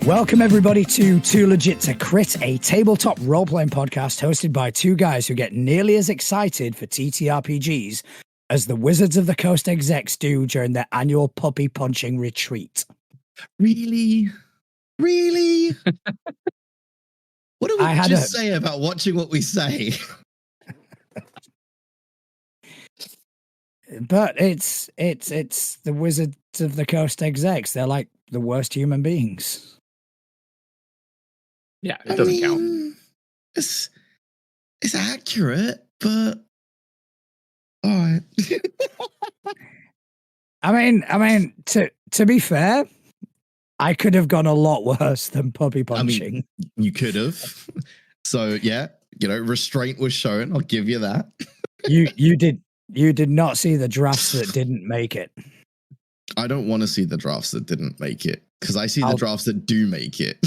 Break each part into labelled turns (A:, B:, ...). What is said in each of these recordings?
A: Welcome, everybody, to Too Legit to Crit, a tabletop role-playing podcast hosted by two guys who get nearly as excited for TTRPGs as the Wizards of the Coast execs do during their annual puppy punching retreat.
B: Really? Really? What do we just say about watching what we say?
A: But it's the Wizards of the Coast execs. They're like the worst human beings.
C: Yeah, it doesn't count.
B: It's accurate, but all right.
A: I mean, to be fair, I could have gone a lot worse than puppy punching.
B: I mean, you could have. So yeah, restraint was shown. I'll give you that.
A: You did not see the drafts that didn't make it.
B: I don't want to see the drafts that didn't make it because I see the drafts that do make it.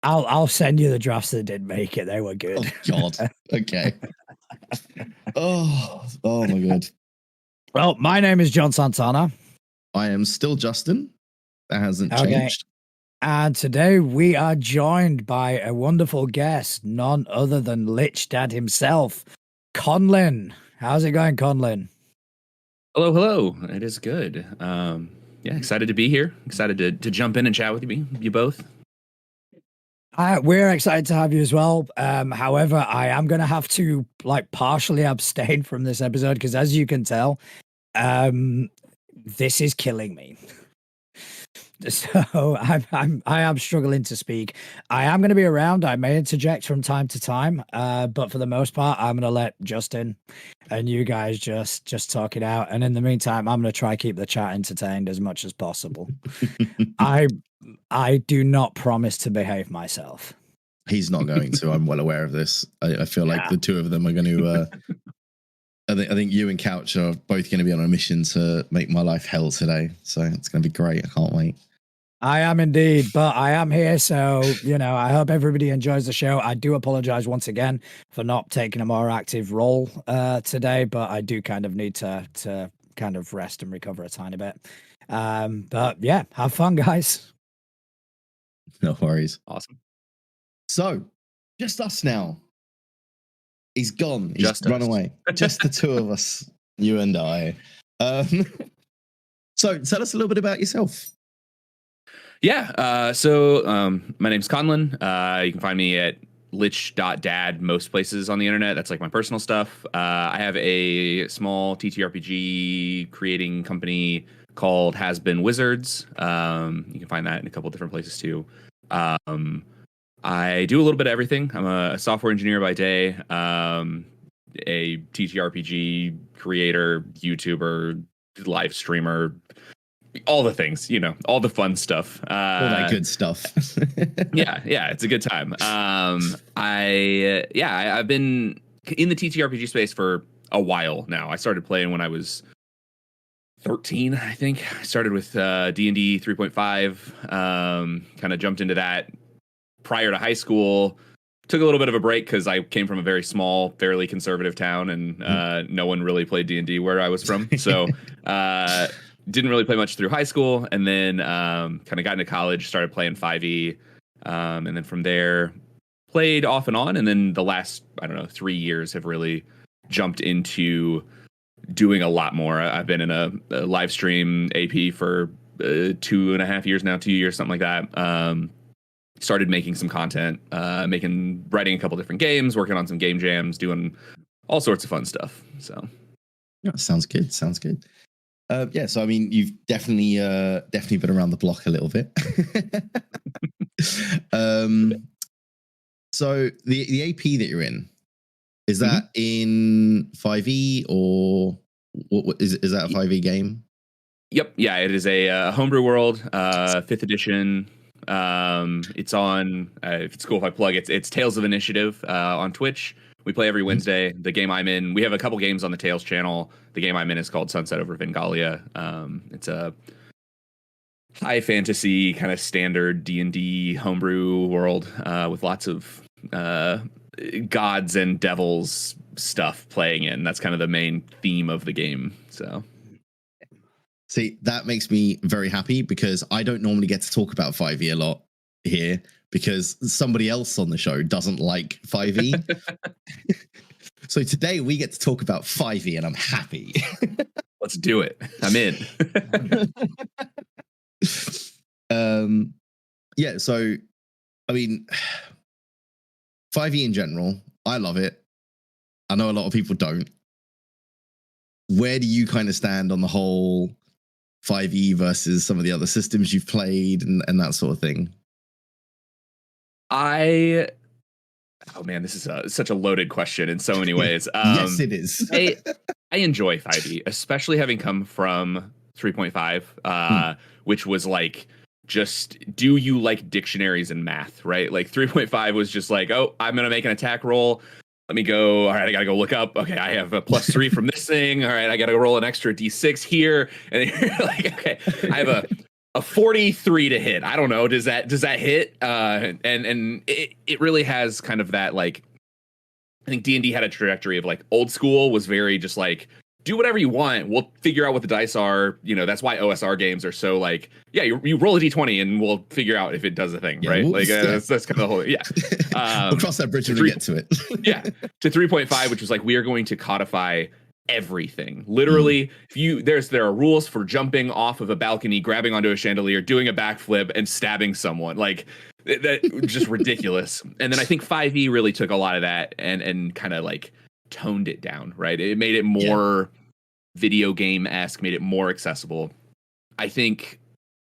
A: I'll send you the drafts that did make it. They were good.
B: Oh God. Okay. oh my God.
A: Well, my name is John Santana.
B: I am still Justin. That hasn't changed.
A: And today we are joined by a wonderful guest, none other than Lich Dad himself, Conlin. How's it going, Conlin?
C: Hello. It is good. Excited to be here. Excited to jump in and chat with you both.
A: We're excited to have you as well. However, I am going to have to partially abstain from this episode because, as you can tell, this is killing me. So I am struggling to speak. I am going to be around. I may interject from time to time, but for the most part, I'm going to let Justin and you guys just talk it out. And in the meantime, I'm going to try keep the chat entertained as much as possible. I do not promise to behave myself.
B: He's not going to. I'm well aware of this. I feel like the two of them are going to. I think you and Couch are both going to be on a mission to make my life hell today. So it's going to be great. I can't wait.
A: I am indeed, but I am here. So, I hope everybody enjoys the show. I do apologize once again for not taking a more active role today, but I do kind of need to kind of rest and recover a tiny bit. But yeah, have fun, guys.
B: No worries.
C: Awesome.
B: So, just us now. He's gone. He's run away. Just the two of us, you and I. So, tell us a little bit about yourself.
C: Yeah. So my name's Conlin. You can find me at lich.dad most places on the internet. That's like my personal stuff. I have a small TTRPG creating company called Has Been Wizards. You can find that in a couple different places too. I do a little bit of everything. I'm a software engineer by day, a TTRPG creator, YouTuber, live streamer, all the things, all the fun stuff.
B: All that good stuff.
C: yeah, it's a good time. I've been in the TTRPG space for a while now. I started playing when I was 13, I think. I started with D&D 3.5, kind of jumped into that prior to high school. Took a little bit of a break because I came from a very small, fairly conservative town, and no one really played D&D where I was from. So didn't really play much through high school, and then kind of got into college, started playing 5e, and then from there played off and on, and then the last, 3 years have really jumped into doing a lot more. I've been in a live stream AP for 2.5 years now, 2 years, something like that. Started making some content, writing a couple different games, working on some game jams, doing all sorts of fun stuff. So
B: yeah, sounds good. So I mean, you've definitely been around the block a little bit. So the AP that you're in, is that in 5e or what is that a 5e game?
C: Yep. Yeah, it is a homebrew world, 5th edition. It's on, if it's cool if I plug it, it's Tales of Initiative on Twitch. We play every Wednesday. The game I'm in, we have a couple games on the Tales channel. The game I'm in is called Sunset Over Vengalia. It's a high fantasy kind of standard D&D homebrew world with lots of gods and devils stuff playing in. That's kind of the main theme of the game. So
B: See, that makes me very happy because I don't normally get to talk about 5e a lot here because somebody else on the show doesn't like 5e. So today we get to talk about 5e and I'm happy.
C: Let's do it. I'm in.
B: Yeah, so I mean 5e in general, I love it. I know a lot of people don't. Where do you kind of stand on the whole 5e versus some of the other systems you've played and that sort of thing?
C: Oh man, this is such a loaded question in so many ways.
B: Yes, it is.
C: I enjoy 5e, especially having come from 3.5, which was like, just do you like dictionaries and math, right? Like 3.5 was just like, oh, I'm going to make an attack roll. Let me go. All right, I got to go look up. Okay, I have a +3 from this thing. All right, I got to roll an extra d6 here. And then you're like, okay, I have a 43 to hit. I don't know. Does that hit? And it really has kind of that, like, I think D&D had a trajectory of like old school was very just like, do whatever you want. We'll figure out what the dice are. You know, that's why OSR games are so like, yeah, you roll a d20 and we'll figure out if it does a thing, right? Like that's kind of the whole, yeah.
B: We'll cross that bridge when we get to it.
C: Yeah, to 3.5, which was like, we are going to codify everything. Literally, there are rules for jumping off of a balcony, grabbing onto a chandelier, doing a backflip, and stabbing someone. Like that, just ridiculous. And then I think 5e really took a lot of that and kind of like toned it down, right? It made it more video game-esque, made it more accessible. I think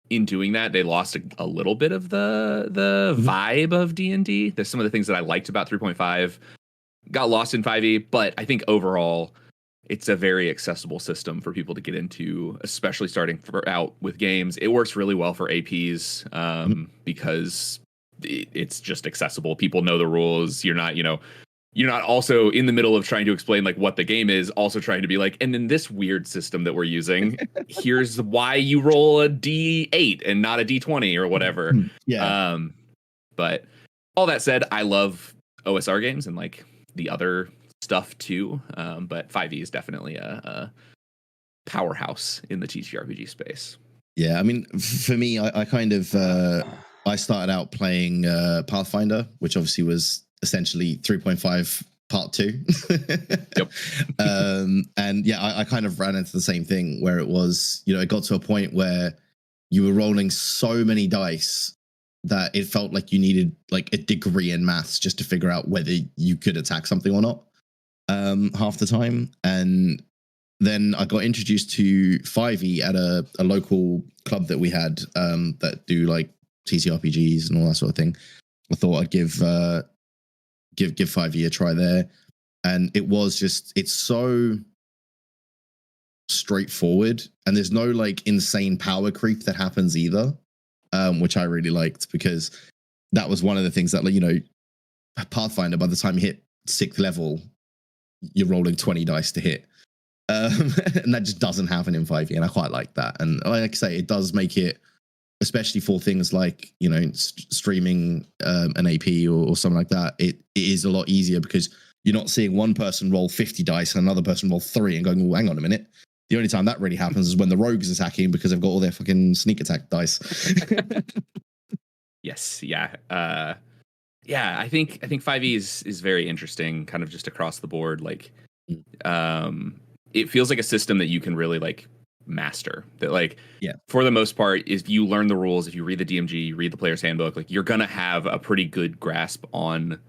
C: in doing that, they lost a little bit of the vibe of D&D. There's some of the things that I liked about 3.5 got lost in 5e, but I think overall it's a very accessible system for people to get into, especially starting out with games. It works really well for APs because it's just accessible. People know the rules. You're not also in the middle of trying to explain like what the game is, also trying to be like, and in this weird system that we're using, here's why you roll a D8 and not a D20 or whatever.
B: Yeah.
C: But all that said, I love OSR games and like the other stuff too. But 5e is definitely a powerhouse in the TTRPG space.
B: Yeah, I mean, for me, I kind of I started out playing Pathfinder, which obviously was essentially 3.5 part 2.
C: Yep.
B: And yeah, I kind of ran into the same thing where it was, it got to a point where you were rolling so many dice that it felt like you needed like a degree in maths just to figure out whether you could attack something or not half the time. And then I got introduced to 5e at a local club that we had that do like TTRPGs and all that sort of thing. I thought I'd give 5e a try there, and it's so straightforward, and there's no like insane power creep that happens either, which I really liked, because that was one of the things that, like, Pathfinder, by the time you hit 6th level, you're rolling 20 dice to hit, and that just doesn't happen in 5e, and I quite like that. And like I say, it does make it, especially for things like, streaming an AP or something like that, it is a lot easier because you're not seeing one person roll 50 dice and another person roll 3 and going, well, hang on a minute. The only time that really happens is when the rogue is attacking because they've got all their fucking sneak attack dice.
C: Yes. Yeah. I think 5e is very interesting, kind of just across the board. Like, it feels like a system that you can really like master, that like, for the most part, if you learn the rules, if you read the DMG, you read the player's handbook, like you're gonna have a pretty good grasp on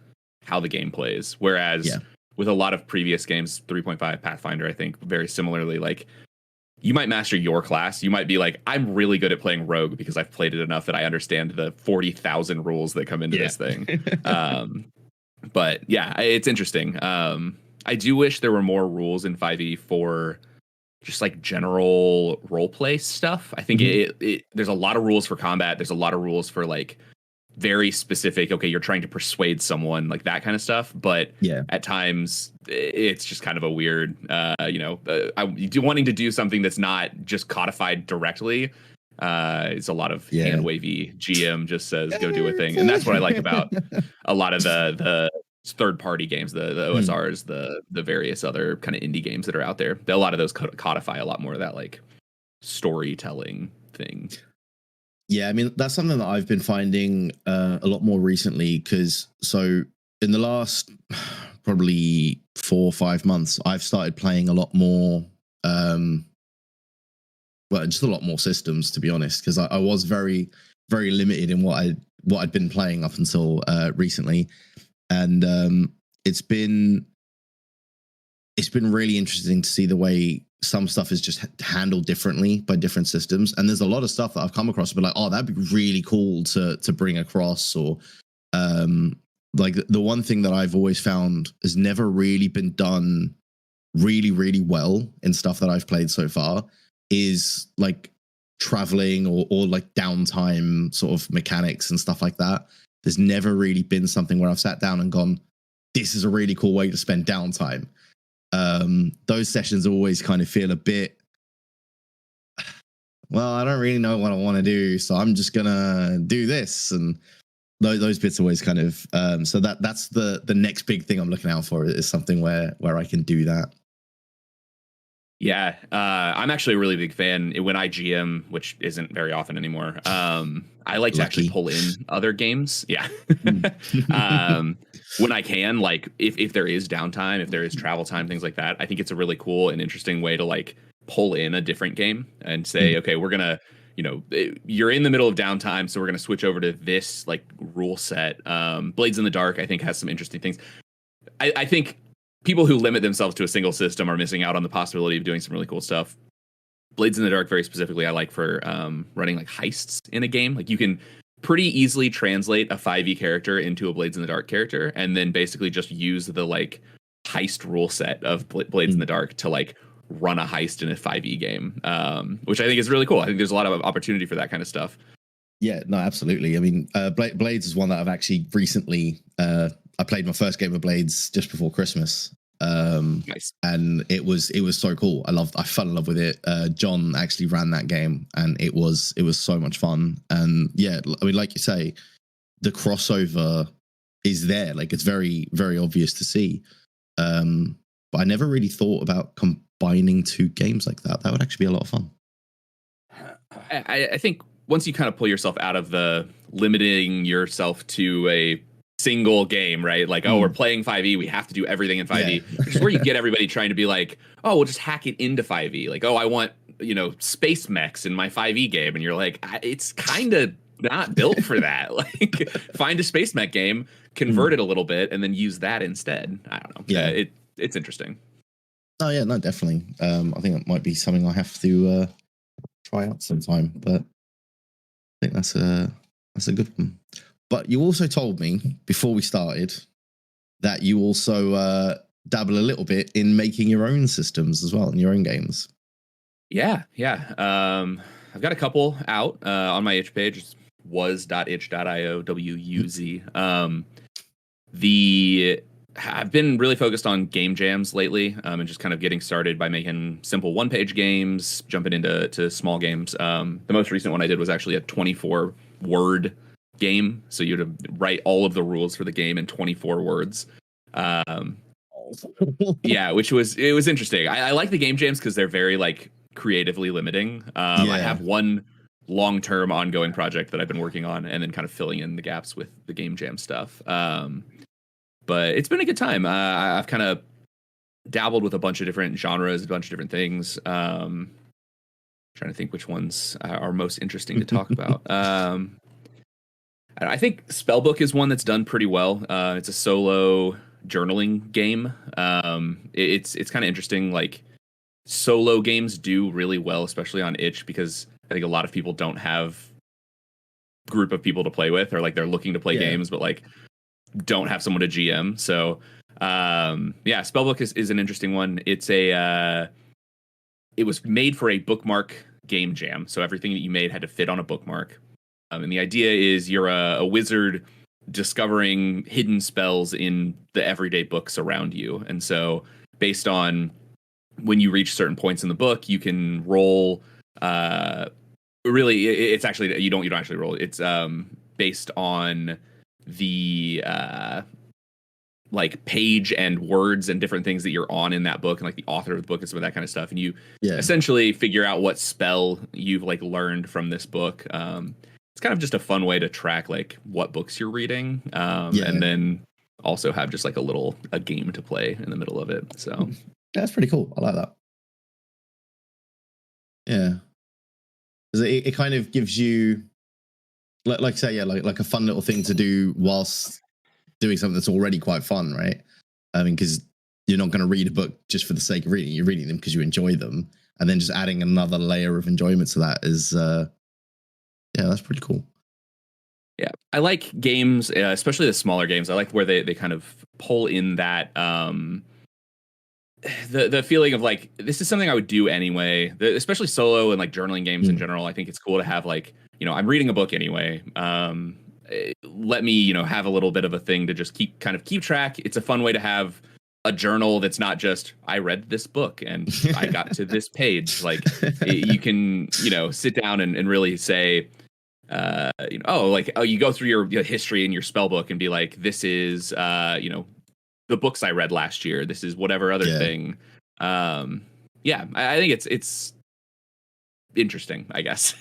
C: how the game plays. Whereas with a lot of previous games, 3.5 Pathfinder, I think very similarly, like you might master your class. You might be like, I'm really good at playing rogue because I've played it enough that I understand the 40,000 rules that come into this thing. But yeah, it's interesting. I do wish there were more rules in 5e for just like general role play stuff. I think there's a lot of rules for combat. There's a lot of rules for like very specific, okay, you're trying to persuade someone, like that kind of stuff. But at times it's just kind of a weird, wanting to do something that's not just codified directly. It's a lot of hand wavy. GM just says, go do a thing. And that's what I like about a lot of the third party games, the OSRs, the various other kind of indie games that are out there. A lot of those codify a lot more of that like storytelling thing.
B: Yeah, I mean, that's something that I've been finding a lot more recently, because so in the last probably 4 or 5 months, I've started playing a lot more, just a lot more systems, to be honest, because I was very, very limited in what I'd been playing up until recently. And it's been really interesting to see the way some stuff is just handled differently by different systems. And there's a lot of stuff that I've come across, but like, oh, that'd be really cool to bring across. Or like the one thing that I've always found has never really been done really, really well in stuff that I've played so far is like traveling or like downtime sort of mechanics and stuff like that. There's never really been something where I've sat down and gone, this is a really cool way to spend downtime. Those sessions always kind of feel a bit, well, I don't really know what I want to do, so I'm just gonna do this. And those bits always kind of so that's the next big thing I'm looking out for, is something where I can do that.
C: Yeah, I'm actually a really big fan when I GM, which isn't very often anymore. I like to actually pull in other games. Yeah. When I can, like if there is downtime, if there is travel time, things like that, I think it's a really cool and interesting way to like pull in a different game and say, okay, we're going to, you're in the middle of downtime, so we're going to switch over to this like rule set. Blades in the Dark, I think, has some interesting things. I think people who limit themselves to a single system are missing out on the possibility of doing some really cool stuff. Blades in the Dark, very specifically, I like for running like heists in a game. Like you can pretty easily translate a 5e character into a Blades in the Dark character, and then basically just use the like heist rule set of Blades in the Dark to like run a heist in a 5e game, which I think is really cool. I think there's a lot of opportunity for that kind of stuff.
B: Yeah, no, absolutely. I mean, Blades is one that I've actually recently. I played my first game of Blades just before Christmas.
C: Nice.
B: And it was so cool. I fell in love with it. John actually ran that game, and it was so much fun. And yeah, I mean, like you say, the crossover is there. Like it's very, very obvious to see. But I never really thought about combining two games like that. That would actually be a lot of fun.
C: I think once you kind of pull yourself out of the limiting yourself to a single game, right? Like, oh, we're playing 5e, we have to do everything in 5e, which is where you get everybody trying to be like, oh, we'll just hack it into 5e. Like, oh, I want, space mechs in my 5e game. And you're like, it's kind of not built for that. Like, find a space mech game, convert it a little bit, and then use that instead. I don't know. Yeah. It's interesting.
B: Oh, yeah, no, definitely. I think it might be something I have to try out sometime, but I think that's a good one. But you also told me before we started that you also dabble a little bit in making your own systems as well, in your own games.
C: Yeah. I've got a couple out on my itch page. It's was.itch.io, WUZ. I've been really focused on game jams lately, and just kind of getting started by making simple one-page games, jumping into small games. The most recent one I did was actually a 24-word game, so you had to write all of the rules for the game in 24 words. Yeah, which was interesting. I like the game jams because they're very like creatively limiting. I have one long-term ongoing project that I've been working on, and then kind of filling in the gaps with the game jam stuff. But it's been a good time. I've kind of dabbled with a bunch of different genres, a bunch of different things. Trying to think which ones are most interesting to talk about. I think Spellbook is one that's done pretty well. It's a solo journaling game. It's kind of interesting. Like solo games do really well, especially on itch, because I think a lot of people don't have group of people to play with, or like they're looking to play games, but like don't have someone to GM. So Spellbook is an interesting one. It's it was made for a bookmark game jam, so everything that you made had to fit on a bookmark. And the idea is you're a wizard discovering hidden spells in the everyday books around you. And so based on when you reach certain points in the book, you can roll. Really, it's actually, you don't actually roll. It's based on the like page and words and different things that you're on in that book, and like the author of the book and some of that kind of stuff, and you essentially figure out what spell you've like learned from this book. It's kind of just a fun way to track like what books you're reading, and then also have just like a game to play in the middle of it. So
B: that's pretty cool. I like that. Yeah, it kind of gives you like say like a fun little thing to do whilst doing something that's already quite fun, right? I mean, because you're not going to read a book just for the sake of reading. You're reading them because you enjoy them, and then just adding another layer of enjoyment to that is that's pretty cool.
C: Yeah, I like games, especially the smaller games. I like where they kind of pull in that the feeling of like, this is something I would do anyway, especially solo and like journaling games in general. I think it's cool to have like, I'm reading a book anyway. Let me, have a little bit of a thing to just keep track. It's a fun way to have a journal that's not just, I read this book and I got to this page. Like you can, sit down and really say, you go through your history and your spell book and be like, this is, the books I read last year. This is whatever other thing. I think it's interesting, I guess.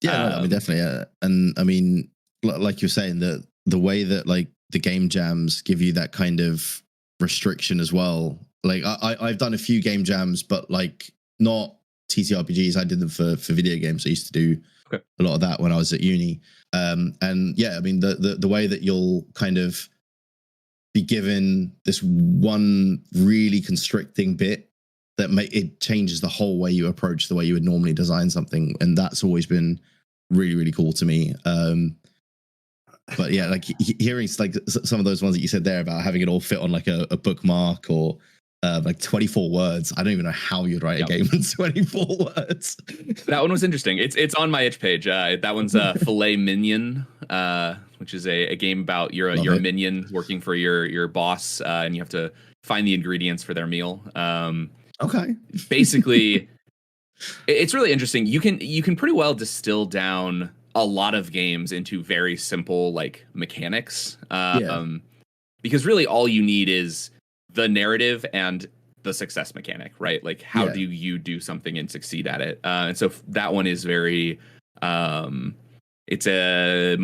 B: I mean, definitely. And I mean, like you're saying, that the way that like the game jams give you that kind of restriction as well. Like I've done a few game jams, but like not TTRPGs. I did them for video games. I used to do a lot of that when I was at uni. And yeah, I mean, the way that you'll kind of be given this one really constricting bit that it changes the whole way you approach the way you would normally design something, and that's always been really, really cool to me. But yeah, like hearing like some of those ones that you said there about having it all fit on like a bookmark or like 24 words. I don't even know how you'd write a game in 24 words.
C: That one was interesting. It's on my itch page. That one's Filet Minion, which is a game about you're a minion working for your boss, and you have to find the ingredients for their meal.
B: Okay.
C: Basically, it's really interesting. You can pretty well distill down a lot of games into very simple like mechanics. Because really all you need is the narrative and the success mechanic, right? Like how do you do something and succeed at it? And so that one is very, it's a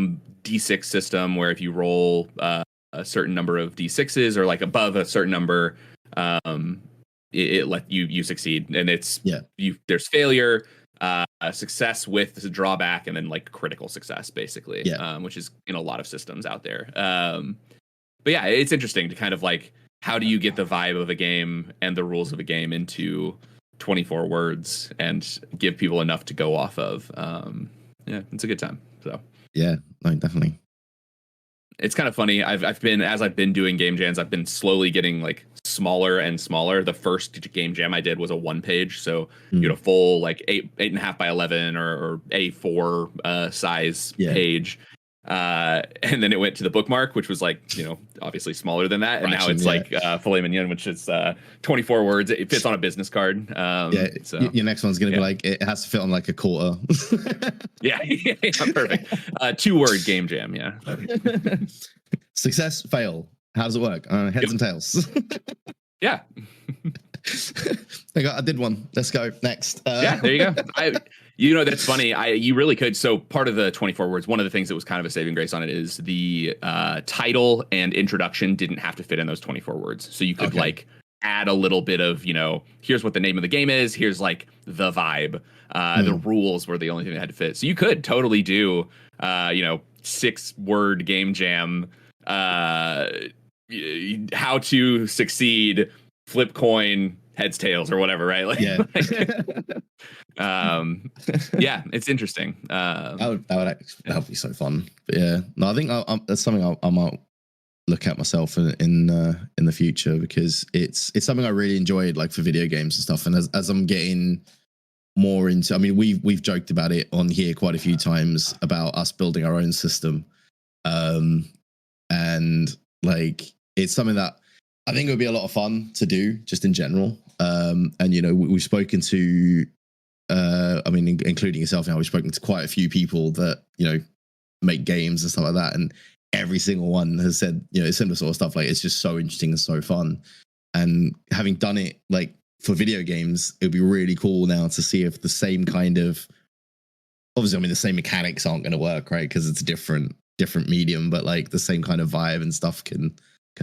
C: D6 system where if you roll a certain number of D6s or like above a certain number, it let you succeed. And it's, there's failure, success with the drawback, and then like critical success basically, which is in a lot of systems out there. But yeah, it's interesting to kind of like, how do you get the vibe of a game and the rules of a game into 24 words and give people enough to go off of? It's a good time. So
B: yeah, no, definitely.
C: It's kind of funny. I've been doing game jams, I've been slowly getting like smaller and smaller. The first game jam I did was a 1-page, so you had a full like 8.5 by 11 or A4 size page. And then it went to the bookmark, which was like, obviously smaller than that. And now it's like Filet Mignon, which is 24 words. It fits on a business card.
B: So your next one's going to be like, it has to fit on like a quarter.
C: Perfect. 2-word game jam. Yeah.
B: Success, fail. How does it work? Heads and tails.
C: Yeah.
B: I did one. Let's go next.
C: There you go. That's funny. You really could. So part of the 24 words, one of the things that was kind of a saving grace on it is the title and introduction didn't have to fit in those 24 words. So you could like add a little bit of, here's what the name of the game is. Here's like the vibe. The rules were the only thing that had to fit. So you could totally do, 6-word game jam, how to succeed, flip coin, heads, tails, or whatever, right? Like, it's interesting.
B: That would be so fun. But yeah, no, I think that's something I might look at myself in the future, because it's something I really enjoyed, like for video games and stuff. And as I'm getting more into, I mean, we've joked about it on here quite a few times about us building our own system, and like it's something that I think it would be a lot of fun to do just in general. And we've spoken to, including yourself now, we've spoken to quite a few people that make games and stuff like that, and every single one has said, similar sort of stuff. Like, it's just so interesting and so fun. And having done it like for video games, it would be really cool now to see if the same kind of, obviously, I mean, the same mechanics aren't going to work, right? Because it's a different medium, but like the same kind of vibe and stuff can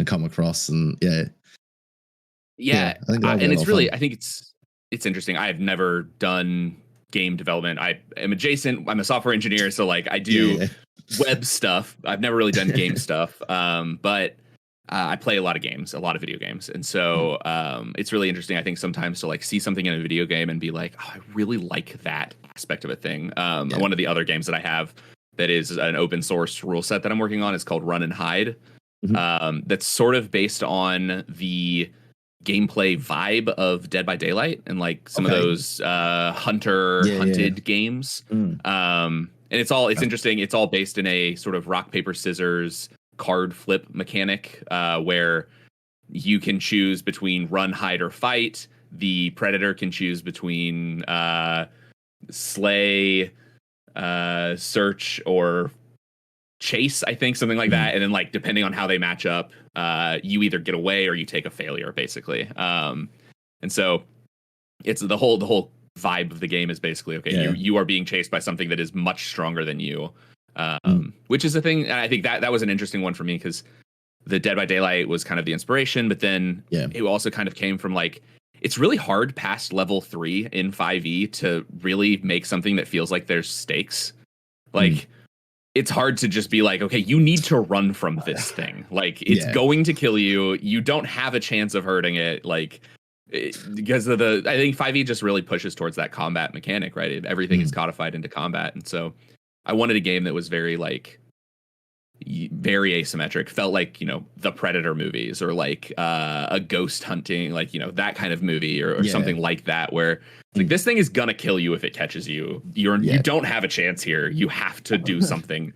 B: come across. And
C: yeah.
B: I think
C: and it's really, I think it's interesting. I've never done game development. I am adjacent. I'm a software engineer, so like I do web stuff. I've never really done game stuff, but I play a lot of games, a lot of video games, and so it's really interesting. I think sometimes to like see something in a video game and be like, oh, I really like that aspect of a thing. One of the other games that I have that is an open source rule set that I'm working on is called Run and Hide. That's sort of based on the gameplay vibe of Dead by Daylight and like some of those hunted games. And it's interesting. It's all based in a sort of rock, paper, scissors card flip mechanic where you can choose between run, hide, or fight. The predator can choose between slay, search, or chase, I think, something like that. And then like depending on how they match up, you either get away or you take a failure, basically. And so it's the whole vibe of the game is basically you are being chased by something that is much stronger than you, which is a thing. And I think that was an interesting one for me because the Dead by Daylight was kind of the inspiration, but then it also kind of came from like, it's really hard past level 3 in 5e to really make something that feels like there's stakes. Like it's hard to just be like, okay, you need to run from this thing. Like it's going to kill you. You don't have a chance of hurting it. Like because of I think 5e just really pushes towards that combat mechanic, right? Everything is codified into combat. And so I wanted a game that was very asymmetric, felt like, the Predator movies or like a ghost hunting, like, that kind of movie or something like that, where like this thing is gonna kill you if it catches you. You don't have a chance here. You have to do something.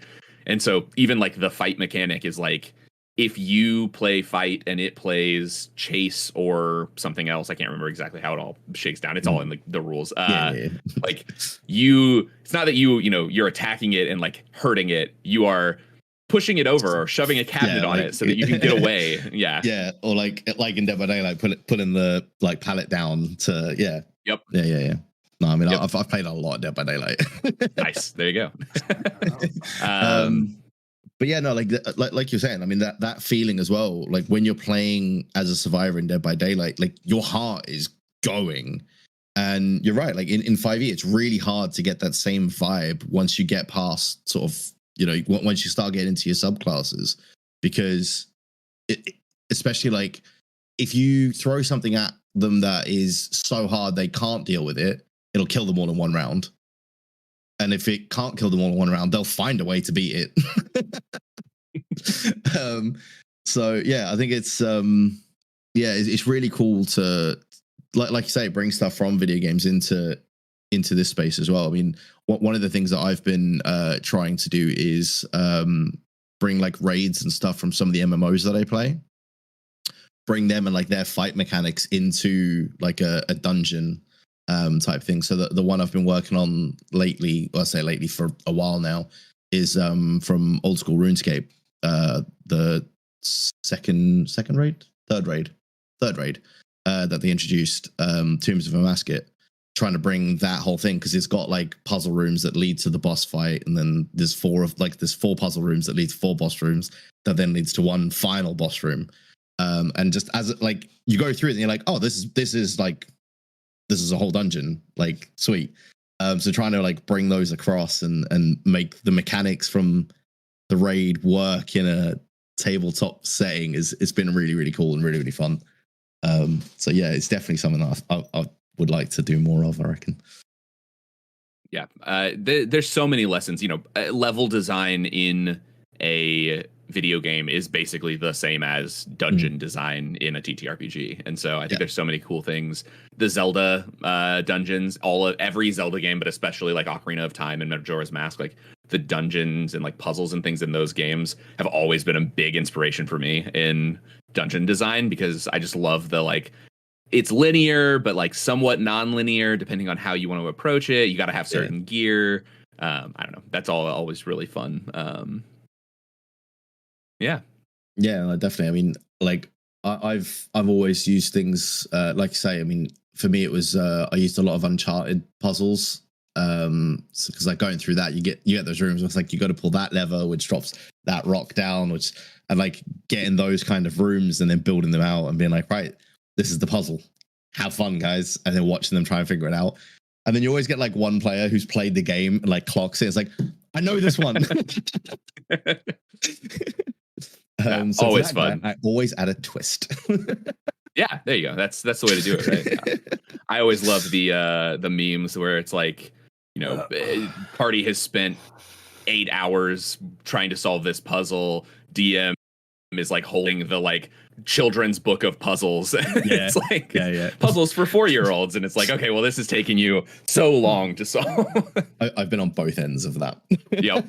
C: And so even like the fight mechanic is like, if you play fight and it plays chase or something else, I can't remember exactly how it all shakes down. It's all in the rules. Like it's not that you're attacking it and like hurting it. You are pushing it over or shoving a cabinet on it so that you can get away. Yeah.
B: Or like in Dead by Daylight, putting the like pallet down to
C: Yep.
B: Yeah. No, I mean I've played a lot of Dead by Daylight.
C: Nice. There you go.
B: But yeah, no, like you're saying, I mean that feeling as well. Like when you're playing as a survivor in Dead by Daylight, like your heart is going. And you're right, like in 5e, it's really hard to get that same vibe once you get past sort of, once you start getting into your subclasses, because especially like if you throw something at them that is so hard they can't deal with it, it'll kill them all in one round. And if it can't kill them all in one round, they'll find a way to beat it. So yeah, I think it's it's really cool to like you say, bring stuff from video games into this space as well. I mean, one of the things that I've been trying to do is bring like raids and stuff from some of the MMOs that I play, bring them and like their fight mechanics into like a dungeon type thing. So the one I've been working on lately, well, I say lately for a while now, is from old school RuneScape, the third raid that they introduced, Tombs of Amasket, trying to bring that whole thing, because it's got like puzzle rooms that lead to the boss fight, and then there's four puzzle rooms that lead to 4 boss rooms that then leads to one final boss room. And just as like you go through it and you're like, oh, this is a whole dungeon, like sweet. So trying to like bring those across and make the mechanics from the raid work in a tabletop setting it's been really, really cool and really, really fun. So yeah, it's definitely something that I would like to do more of, I reckon.
C: Yeah. There's so many lessons, level design in a video game is basically the same as dungeon design in a TTRPG. And so I think there's so many cool things. The Zelda dungeons, every Zelda game, but especially like Ocarina of Time and Majora's Mask, like the dungeons and like puzzles and things in those games have always been a big inspiration for me in dungeon design, because I just love the like, it's linear, but like somewhat non-linear depending on how you want to approach it. You got to have certain gear. I don't know. That's always really fun.
B: Yeah, definitely. I mean, like I've always used things like I say. I mean, for me, it was I used a lot of Uncharted puzzles. Because like going through that, you get those rooms where it's like you got to pull that lever, which drops that rock down, which and like getting those kind of rooms and then building them out and being like, right, this is the puzzle. Have fun, guys, and then watching them try and figure it out. And then you always get like one player who's played the game and like clocks it. It's like, I know this one. So
C: always fun.
B: I always add a twist.
C: Yeah, there you go. That's the way to do it, right? I always love the memes where it's like, party has spent 8 hours trying to solve this puzzle. DM is like holding the like children's book of puzzles. It's like puzzles for 4-year-olds, and it's like, okay, well, this is taking you so long to solve.
B: I've been on both ends of that.
C: Yep,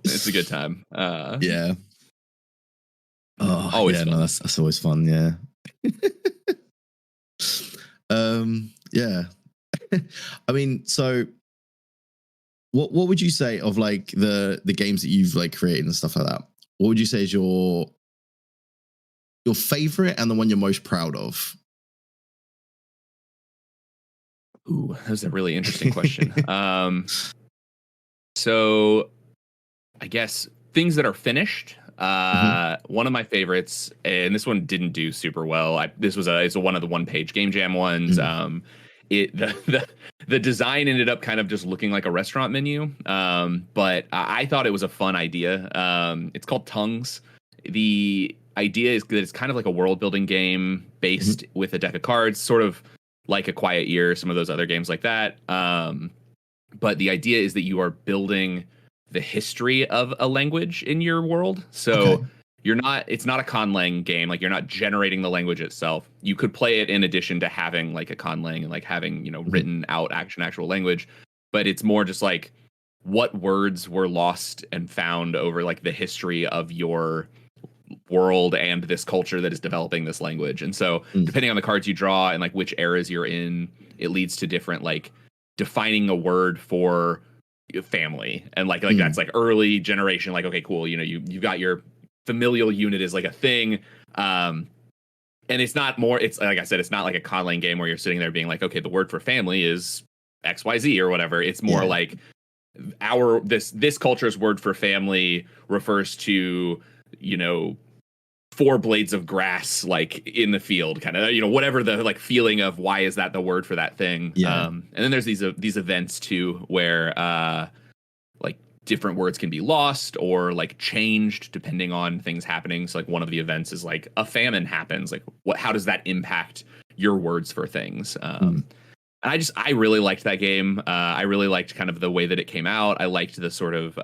C: it's a good time.
B: Yeah. Oh,
C: always
B: yeah,
C: fun.
B: No, that's always fun. Yeah. Yeah. I mean, so what would you say of like the games that you've like created and stuff like that? What would you say is your favorite and the one you're most proud of?
C: Ooh, that was a really interesting question. So I guess things that are finished. One of my favorites, and this one didn't do super well. It's one of the one-page Game Jam ones. The design ended up kind of just looking like a restaurant menu. But I thought it was a fun idea. It's called Tongues. The idea is that it's kind of like a world-building game based with a deck of cards, sort of like A Quiet Year, some of those other games like that. But the idea is that you are building the history of a language in your world. So it's not a Conlin game. Like, you're not generating the language itself. You could play it in addition to having like a Conlin and like having, written out actual language. But it's more just like what words were lost and found over like the history of your world and this culture that is developing this language. And so depending on the cards you draw and like which eras you're in, it leads to different like defining a word for family. And like that's like early generation, like, okay, cool, you've got your familial unit is like a thing. And it's not more, it's like I said, it's not like a Conlin game where you're sitting there being like, okay, the word for family is XYZ or whatever. It's more like this culture's word for family refers to 4 blades of grass like in the field, kind of, whatever the like feeling of why is that the word for that thing. And then there's these events too where like different words can be lost or like changed depending on things happening. So like one of the events is like a famine happens, like how does that impact your words for things? And I really liked that game. I really liked kind of the way that it came out. I liked the sort of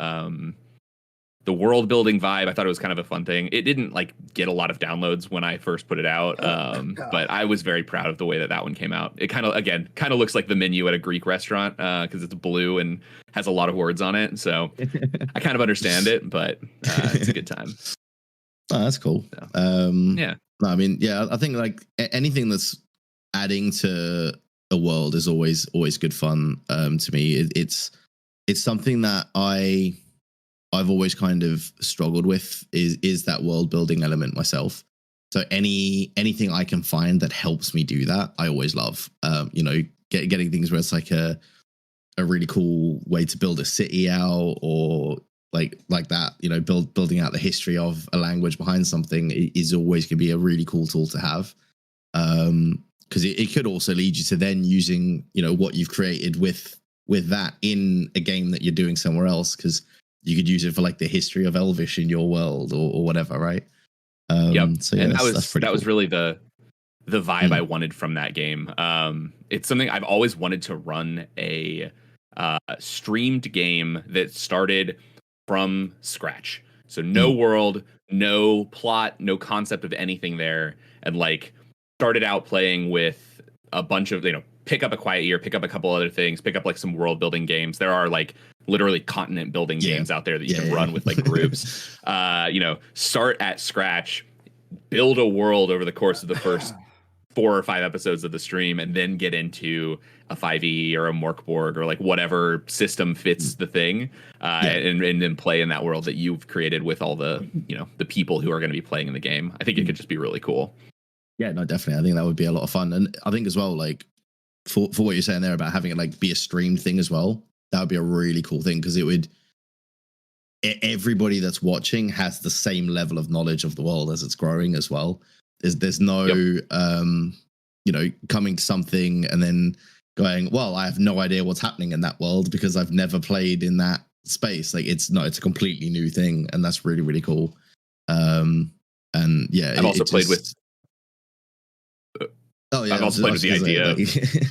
C: the world building vibe. I thought it was kind of a fun thing. It didn't like get a lot of downloads when I first put it out. But I was very proud of the way that one came out. It kind of looks like the menu at a Greek restaurant because it's blue and has a lot of words on it. So I kind of understand it, but it's a good time.
B: Oh, that's cool.
C: So,
B: No, I mean, yeah, I think like anything that's adding to a world is always good fun. To me, it's something that I've always kind of struggled with is that world building element myself. So anything I can find that helps me do that, I always love. Getting things where it's like a really cool way to build a city out, or like that. Building out the history of a language behind something is always going to be a really cool tool to have. Because it could also lead you to then using what you've created with that in a game that you're doing somewhere else, because you could use it for like the history of Elvish in your world or whatever, right? So yeah,
C: and
B: that
C: was really the vibe I wanted from that game. It's something I've always wanted to run a streamed game that started from scratch. So no world, no plot, no concept of anything there, and like started out playing with a bunch of pick up A Quiet Year, pick up a couple other things, pick up like some world building games. There are like literally continent building games out there that you can run with like groups. Start at scratch, build a world over the course of the first 4 or 5 episodes of the stream and then get into a 5e or a Mork Borg or like whatever system fits the thing, and then play in that world that you've created with all the, you know, the people who are going to be playing in the game. I think it could just be really cool.
B: Yeah, no, definitely. I think that would be a lot of fun. And I think as well, like for what you're saying there about having it like be a streamed thing as well, that would be a really cool thing, because it would, everybody that's watching has the same level of knowledge of the world as it's growing as well. There's no, you know, coming to something and then going, well, I have no idea what's happening in that world because I've never played in that space. Like it's a completely new thing, and that's really, really cool. And yeah,
C: I've also played with.
B: Oh yeah,
C: I've also played with the idea.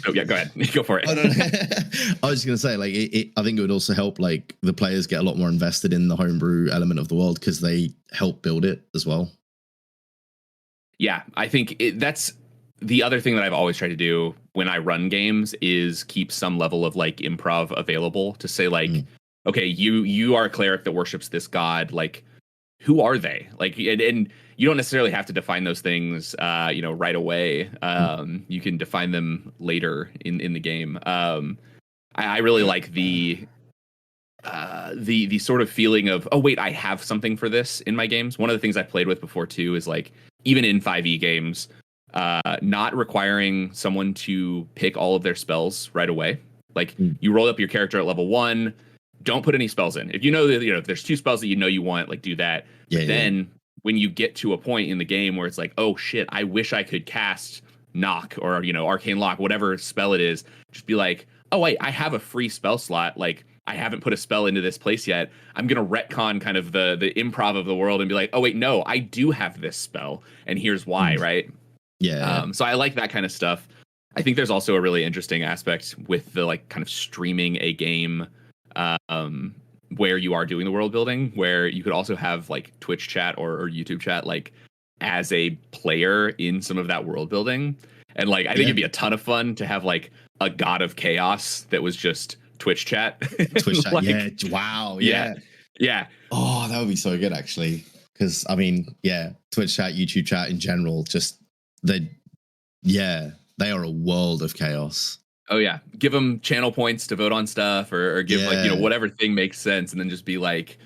C: Oh yeah, go ahead, go for it.
B: Oh, no. I was just gonna say, like, I think it would also help like the players get a lot more invested in the homebrew element of the world because they help build it as well.
C: Yeah, I think that's the other thing that I've always tried to do when I run games is keep some level of like improv available to say like, okay, you are a cleric that worships this god. Like, who are they? Like, and you don't necessarily have to define those things, you know, right away. You can define them later in the game. I really like the sort of feeling of, oh wait, I have something for this in my games. One of the things I've played with before too is like, even in 5e games, not requiring someone to pick all of their spells right away. Like you roll up your character at level 1, don't put any spells in. If you know that, you know, if there's 2 spells that you know you want, like do that.
B: Yeah,
C: but then when you get to a point in the game where it's like, oh shit, I wish I could cast knock or, you know, arcane lock, whatever spell it is, just be like, oh wait, I have a free spell slot. Like I haven't put a spell into this place yet. I'm going to retcon kind of the improv of the world and be like, oh wait, no, I do have this spell and here's why. Right.
B: Yeah.
C: So I like that kind of stuff. I think there's also a really interesting aspect with the like kind of streaming a game, where you are doing the world building, where you could also have like Twitch chat or YouTube chat, like as a player in some of that world building. And like, I think it'd be a ton of fun to have like a god of chaos that was just Twitch chat.
B: Twitch chat.
C: Like,
B: yeah. Wow.
C: Yeah. Yeah.
B: Oh, that would be so good actually. Because I mean, yeah, Twitch chat, YouTube chat in general, just they are a world of chaos.
C: Oh yeah, give them channel points to vote on stuff, or give like, you know, whatever thing makes sense, and then just be like,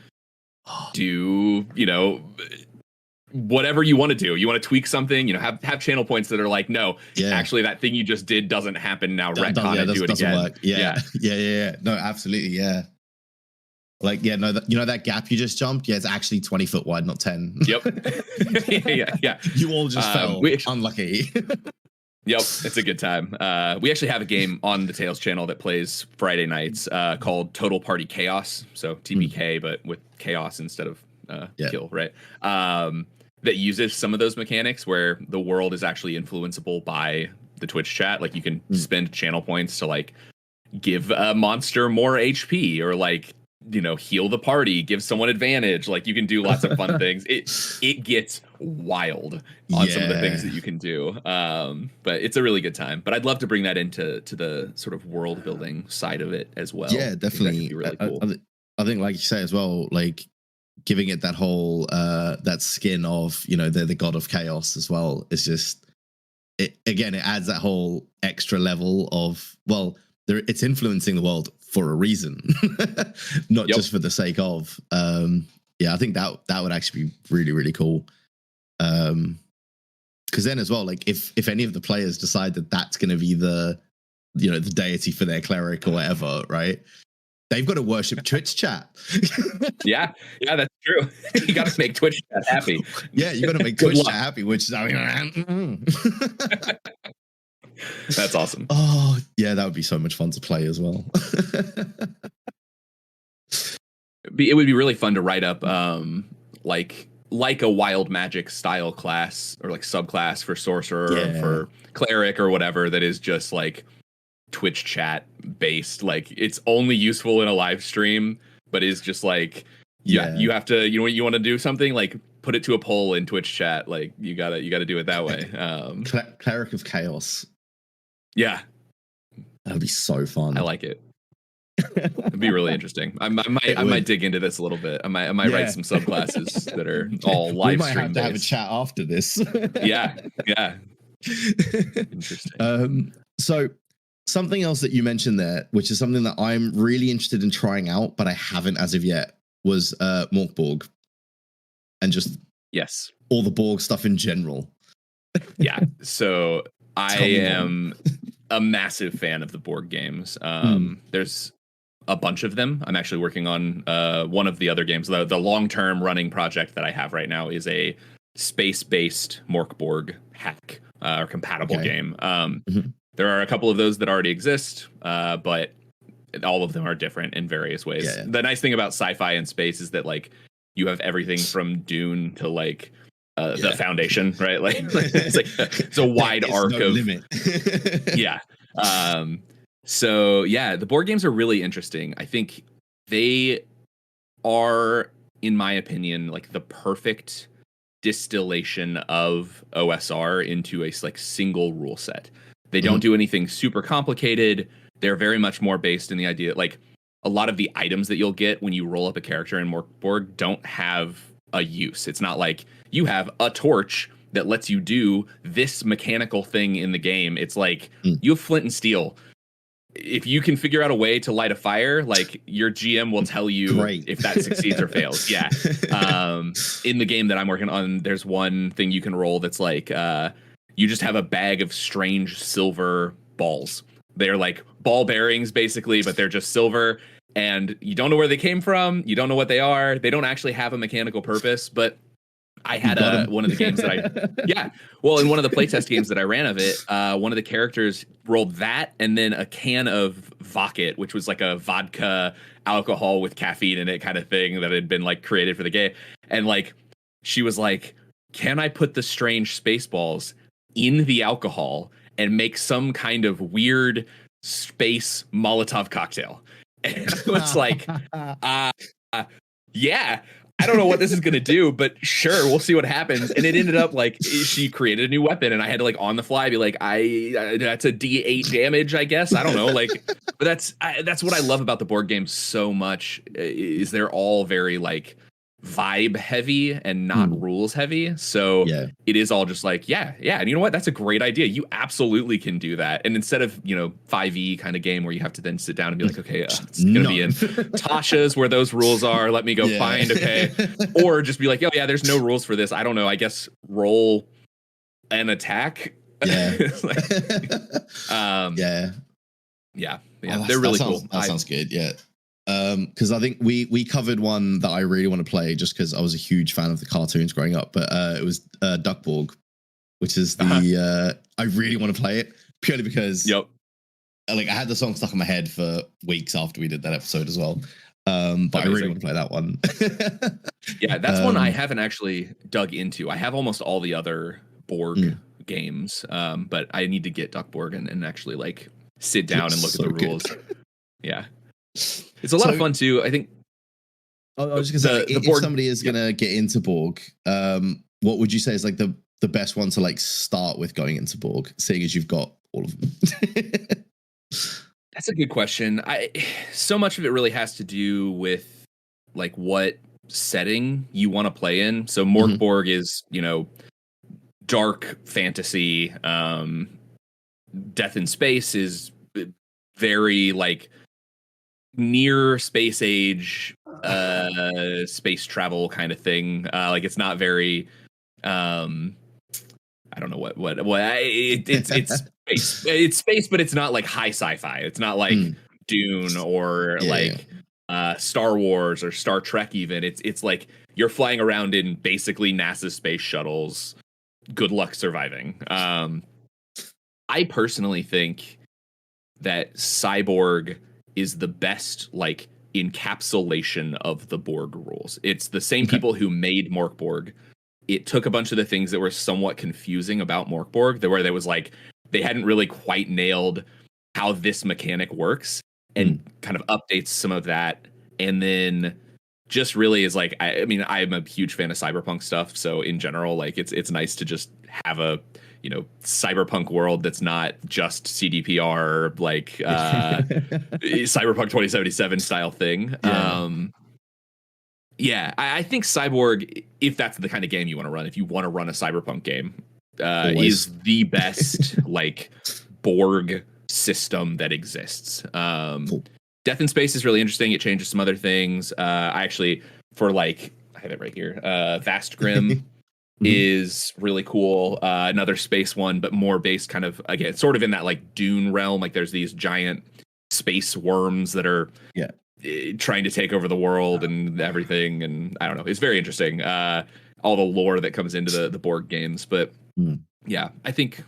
C: do, you know, whatever you want to do. You want to tweak something, you know, have channel points that are like, no, actually that thing you just did doesn't happen now. Retcon and do it again.
B: Work. Yeah. No, absolutely. Yeah. Like, yeah, no, you know that gap you just jumped? Yeah, it's actually 20 foot wide, not 10.
C: Yep. yeah.
B: You all just fell. Unlucky.
C: Yep, it's a good time. We actually have a game on the Tales channel that plays Friday nights called Total Party Chaos. So TPK, but with chaos instead of kill, right? That uses some of those mechanics where the world is actually influenceable by the Twitch chat. Like you can spend channel points to like give a monster more HP or like, you know, heal the party, give someone advantage. Like you can do lots of fun things. It gets wild on some of the things that you can do. But it's a really good time. But I'd love to bring that into the sort of world building side of it as well.
B: Yeah, definitely.
C: Really cool.
B: I think, like you say as well, like giving it that whole that skin of, you know, they're the god of chaos as well. It's just it adds that whole extra level of, well, it's influencing the world for a reason, not just for the sake of. I think that would actually be really, really cool. Because then as well, like if any of the players decide that that's going to be the, you know, the deity for their cleric or whatever, right? They've got to worship Twitch chat.
C: yeah, that's true. You got to make Twitch chat happy.
B: Yeah, you got to make Twitch chat happy, which is, I mean,
C: that's awesome.
B: Oh, yeah, that would be so much fun to play as well.
C: It would be really fun to write up like a wild magic style class or like subclass for sorcerer or for cleric or whatever that is just like Twitch chat based. Like it's only useful in a live stream, but is just like you have to, you know, you want to do something, like put it to a poll in Twitch chat. Like you gotta do it that way.
B: Cleric of Chaos.
C: Yeah,
B: that'd be so fun.
C: I like it. It'd be really interesting. I might dig into this a little bit. I might write some subclasses that are all live stream based.
B: We might have to have a chat after this.
C: yeah. Interesting.
B: So something else that you mentioned there, which is something that I'm really interested in trying out, but I haven't as of yet, was Mork Borg, and just
C: Yes,
B: all the Borg stuff in general.
C: Yeah. So I am a massive fan of the Borg games. There's a bunch of them. I'm actually working on one of the other games. The long-term running project that I have right now is a space-based Mork Borg hack or compatible game. There are a couple of those that already exist, but all of them are different in various ways.
B: Yeah.
C: The nice thing about sci-fi and space is that like you have everything from Dune to like the Foundation, right? Like it's a wide arc of
B: limit.
C: Yeah. So yeah, the board games are really interesting. I think they are, in my opinion, like the perfect distillation of OSR into a like single rule set. They don't do anything super complicated. They're very much more based in the idea, like a lot of the items that you'll get when you roll up a character in Mork Borg don't have a use. It's not like you have a torch that lets you do this mechanical thing in the game. It's like you have flint and steel. If you can figure out a way to light a fire, like your GM will tell you if that succeeds or fails. Yeah. In the game that I'm working on, there's one thing you can roll that's like you just have a bag of strange silver balls. They're like ball bearings basically, but they're just silver, and you don't know where they came from. You don't know what they are. They don't actually have a mechanical purpose, but I had one of the games that well, in one of the playtest games that I ran of it, one of the characters rolled that and then a can of Vodka, which was like a vodka alcohol with caffeine in it kind of thing that had been like created for the game. And like, she was like, can I put the strange space balls in the alcohol and make some kind of weird space Molotov cocktail? And I was like, yeah. I don't know what this is going to do, but sure, we'll see what happens. And it ended up like she created a new weapon, and I had to like on the fly be like, that's a D8 damage, I guess. I don't know, like, but that's what I love about the board games so much is they're all very like vibe heavy and not rules heavy. So it is all just like, yeah. And you know what? That's a great idea. You absolutely can do that. And instead of, 5e kind of game where you have to then sit down and be like, okay, it's going to be in Tasha's where those rules are. Let me go find, okay. Or just be like, oh yeah, there's no rules for this. I don't know. I guess roll an attack.
B: Yeah.
C: They're really cool.
B: That sounds good. Yeah. Because I think we covered one that I really want to play just because I was a huge fan of the cartoons growing up, but it was Duck Borg, which is the I really want to play it purely because like I had the song stuck in my head for weeks after we did that episode as well. But I really want to play that one.
C: Yeah, that's one I haven't actually dug into. I have almost all the other Borg games, but I need to get Duck Borg and actually like sit down and look at the rules. Yeah. It's a lot of fun too. I think.
B: I was just gonna say, if somebody is gonna get into Borg, what would you say is like the best one to like start with going into Borg, seeing as you've got all of them?
C: That's a good question. So much of it really has to do with like what setting you want to play in. So Mork Borg is, dark fantasy. Death in Space is very like near space age space travel kind of thing. Like it's not very I don't know what it's space. It's space, but it's not like high sci-fi. It's not like Dune or Star Wars or Star Trek even. It's like you're flying around in basically NASA space shuttles. Good luck surviving. I personally think that Cyborg is the best like encapsulation of the Borg rules. It's the same people who made Mork Borg. It took a bunch of the things that were somewhat confusing about Mork Borg, where there was like they hadn't really quite nailed how this mechanic works, and kind of updates some of that, and then just really is like I mean I'm a huge fan of cyberpunk stuff, so in general like it's nice to just have a cyberpunk world that's not just CDPR like Cyberpunk 2077 style thing. I think Cyborg, if that's the kind of game you want to run, if you want to run a cyberpunk game, is the best like Borg system that exists.
B: Cool.
C: Death in Space is really interesting. It changes some other things. I actually, for like, I have it right here. Vast Grim is really cool. Another space one, but more based kind of, again, sort of in that like Dune realm. Like there's these giant space worms that are trying to take over the world and everything. And I don't know. It's very interesting. All the lore that comes into the Borg games. But yeah, I think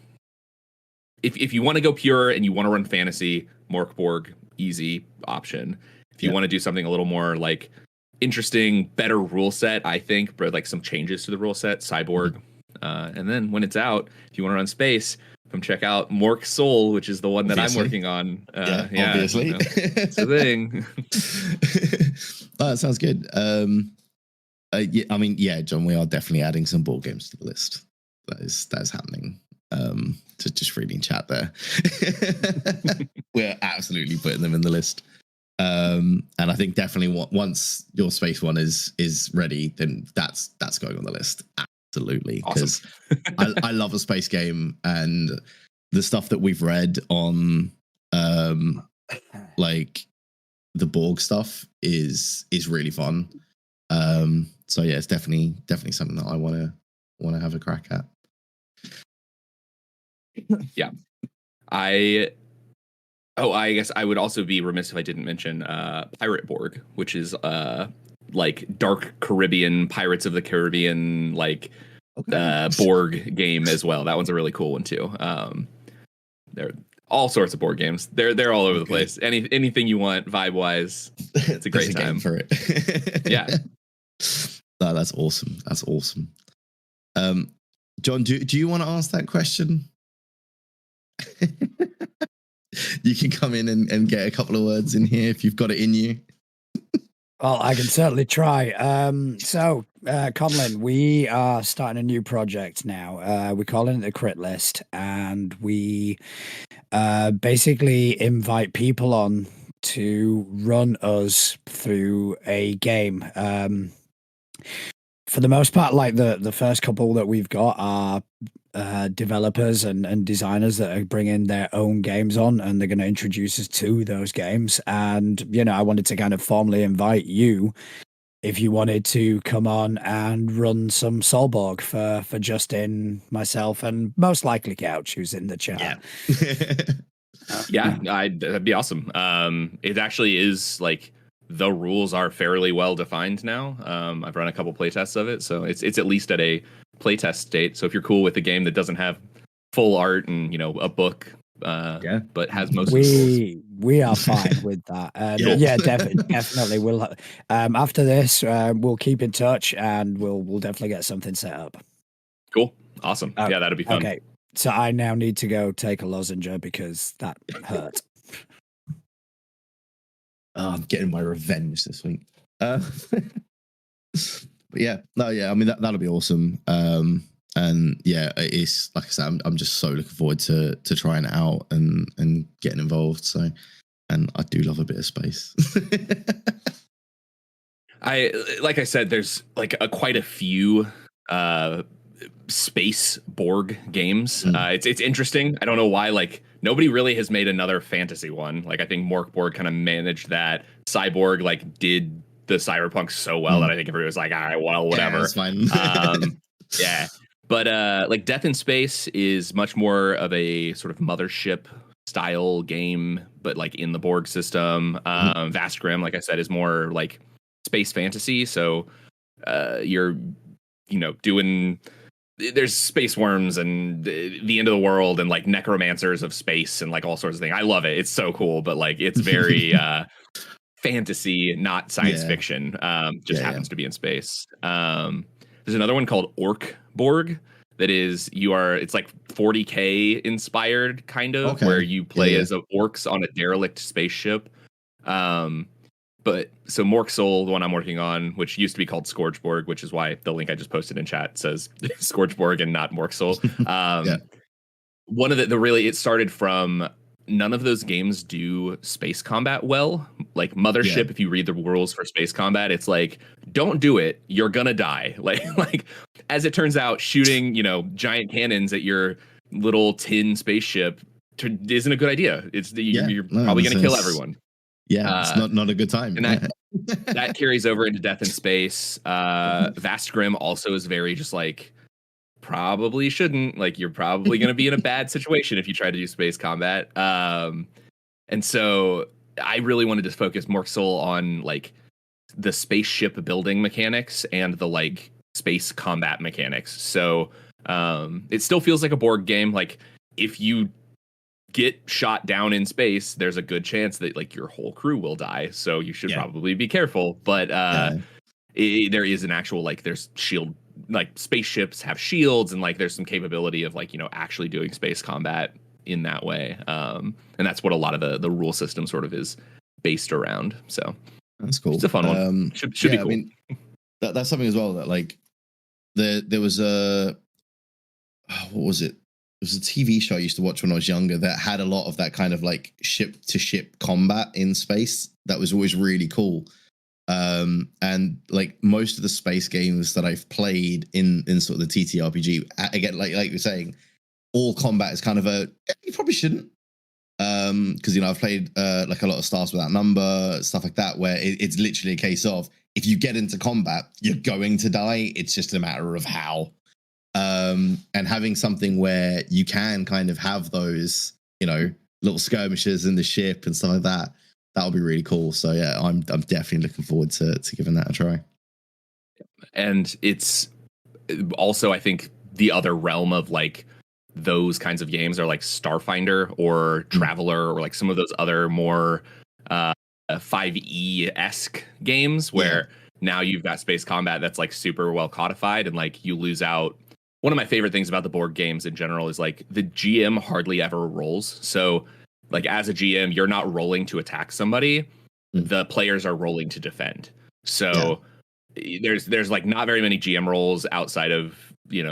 C: if you want to go pure and you want to run fantasy, Mork Borg, easy option. If you want to do something a little more like interesting, better rule set, I think, but like some changes to the rule set, Cyborg. And then when it's out, if you want to run space, come check out Mork Soul, which is the one that I'm working on.
B: Obviously.
C: It's a thing.
B: Oh, that sounds good. I mean, John, we are definitely adding some board games to the list. That is happening. Just reading chat there. We're absolutely putting them in the list. And I think definitely once your space one is ready, then that's going on the list. Absolutely. Because I love a space game, and the stuff that we've read on like the Borg stuff is really fun. So yeah, it's definitely something that I want to have a crack at.
C: Yeah. I guess I would also be remiss if I didn't mention Pirate Borg, which is like dark Caribbean, Pirates of the Caribbean, like Borg game as well. That one's a really cool one too. There are all sorts of board games. They're all over the place. Anything you want vibe wise, it's a great time
B: for it.
C: Yeah.
B: No, that's awesome. That's awesome. John, do you want to ask that question? You can come in and get a couple of words in here if you've got it in you.
A: Well, I can certainly try. So, Conlin, we are starting a new project now. We're calling it the Crit List, and we basically invite people on to run us through a game. For the most part, like the first couple that we've got are developers and designers that are bringing their own games on, and they're going to introduce us to those games. And I wanted to kind of formally invite you, if you wanted to come on and run some Solborg for Justin, myself, and most likely Couch, who's in the chat.
C: Yeah, that'd be awesome. It actually is like the rules are fairly well defined now. I've run a couple playtests of it, so it's at least at a playtest state. So if you're cool with a game that doesn't have full art and a book, but has most of the rules,
A: we are fine with that. Definitely. We'll after this, we'll keep in touch, and we'll definitely get something set up.
C: Cool, awesome. Yeah, that'd be fun.
A: Okay, so I now need to go take a lozenge because that hurt.
B: I'm getting my revenge this week. But I mean that'll be awesome. And yeah, it's like I said, I'm just so looking forward to trying it out and getting involved. So, and I do love a bit of space.
C: Like I said, there's like quite a few space Borg games. It's interesting. I don't know why, like nobody really has made another fantasy one. Like I think Mork Borg kind of managed that. Cyborg like did the cyberpunk so well that I think everybody was like, all right, well, whatever.
B: Yeah, that's fine.
C: Yeah. But like Death in Space is much more of a sort of mothership style game, but like in the Borg system. Vast Grim, like I said, is more like space fantasy. So you're doing, there's space worms and the end of the world and like necromancers of space and like all sorts of things. I love it. It's so cool, but like it's very fantasy, not science fiction. Happens to be in space. There's another one called Ork Borg that is it's like 40K inspired kind of, where you play as orcs on a derelict spaceship. But so Mork Soul, the one I'm working on, which used to be called Scourgeborg, which is why the link I just posted in chat says Scourgeborg and not Mork Soul. One of it started from none of those games do space combat well. Like Mothership, if you read the rules for space combat, it's like, don't do it. You're gonna die. Like as it turns out, shooting, giant cannons at your little tin spaceship isn't a good idea. You're probably gonna kill everyone.
B: Yeah, it's not a good time.
C: And that carries over into Death in Space. Vastgrim also is very just like, probably shouldn't. Like, you're probably going to be in a bad situation if you try to do space combat. And so I really wanted to focus more so on like the spaceship building mechanics and the like space combat mechanics. So it still feels like a board game. Like, if you get shot down in space, there's a good chance that like your whole crew will die. So you should probably be careful. But there is an actual, like, there's shield, like spaceships have shields, and like there's some capability of like, actually doing space combat in that way. And that's what a lot of the rule system sort of is based around. So
B: that's cool.
C: It's a fun one. Should be cool. I mean,
B: that's something as well that like there was a, what was it? It was a TV show I used to watch when I was younger that had a lot of that kind of like ship to ship combat in space. That was always really cool. And like most of the space games that I've played in sort of the TTRPG, again, like you're saying, all combat is kind of you probably shouldn't. Because I've played like a lot of Stars Without Number, stuff like that, where it's literally a case of, if you get into combat, you're going to die. It's just a matter of how. And having something where you can kind of have those, little skirmishes in the ship and stuff like that, that'll be really cool. So yeah, I'm definitely looking forward to giving that a try.
C: And it's also, I think, the other realm of like those kinds of games are like Starfinder or Traveler or like some of those other more 5e-esque games where now you've got space combat that's like super well codified, and like you lose out. One of my favorite things about the board games in general is like the GM hardly ever rolls. So like as a GM, you're not rolling to attack somebody. The players are rolling to defend. So there's like not very many GM rolls outside of,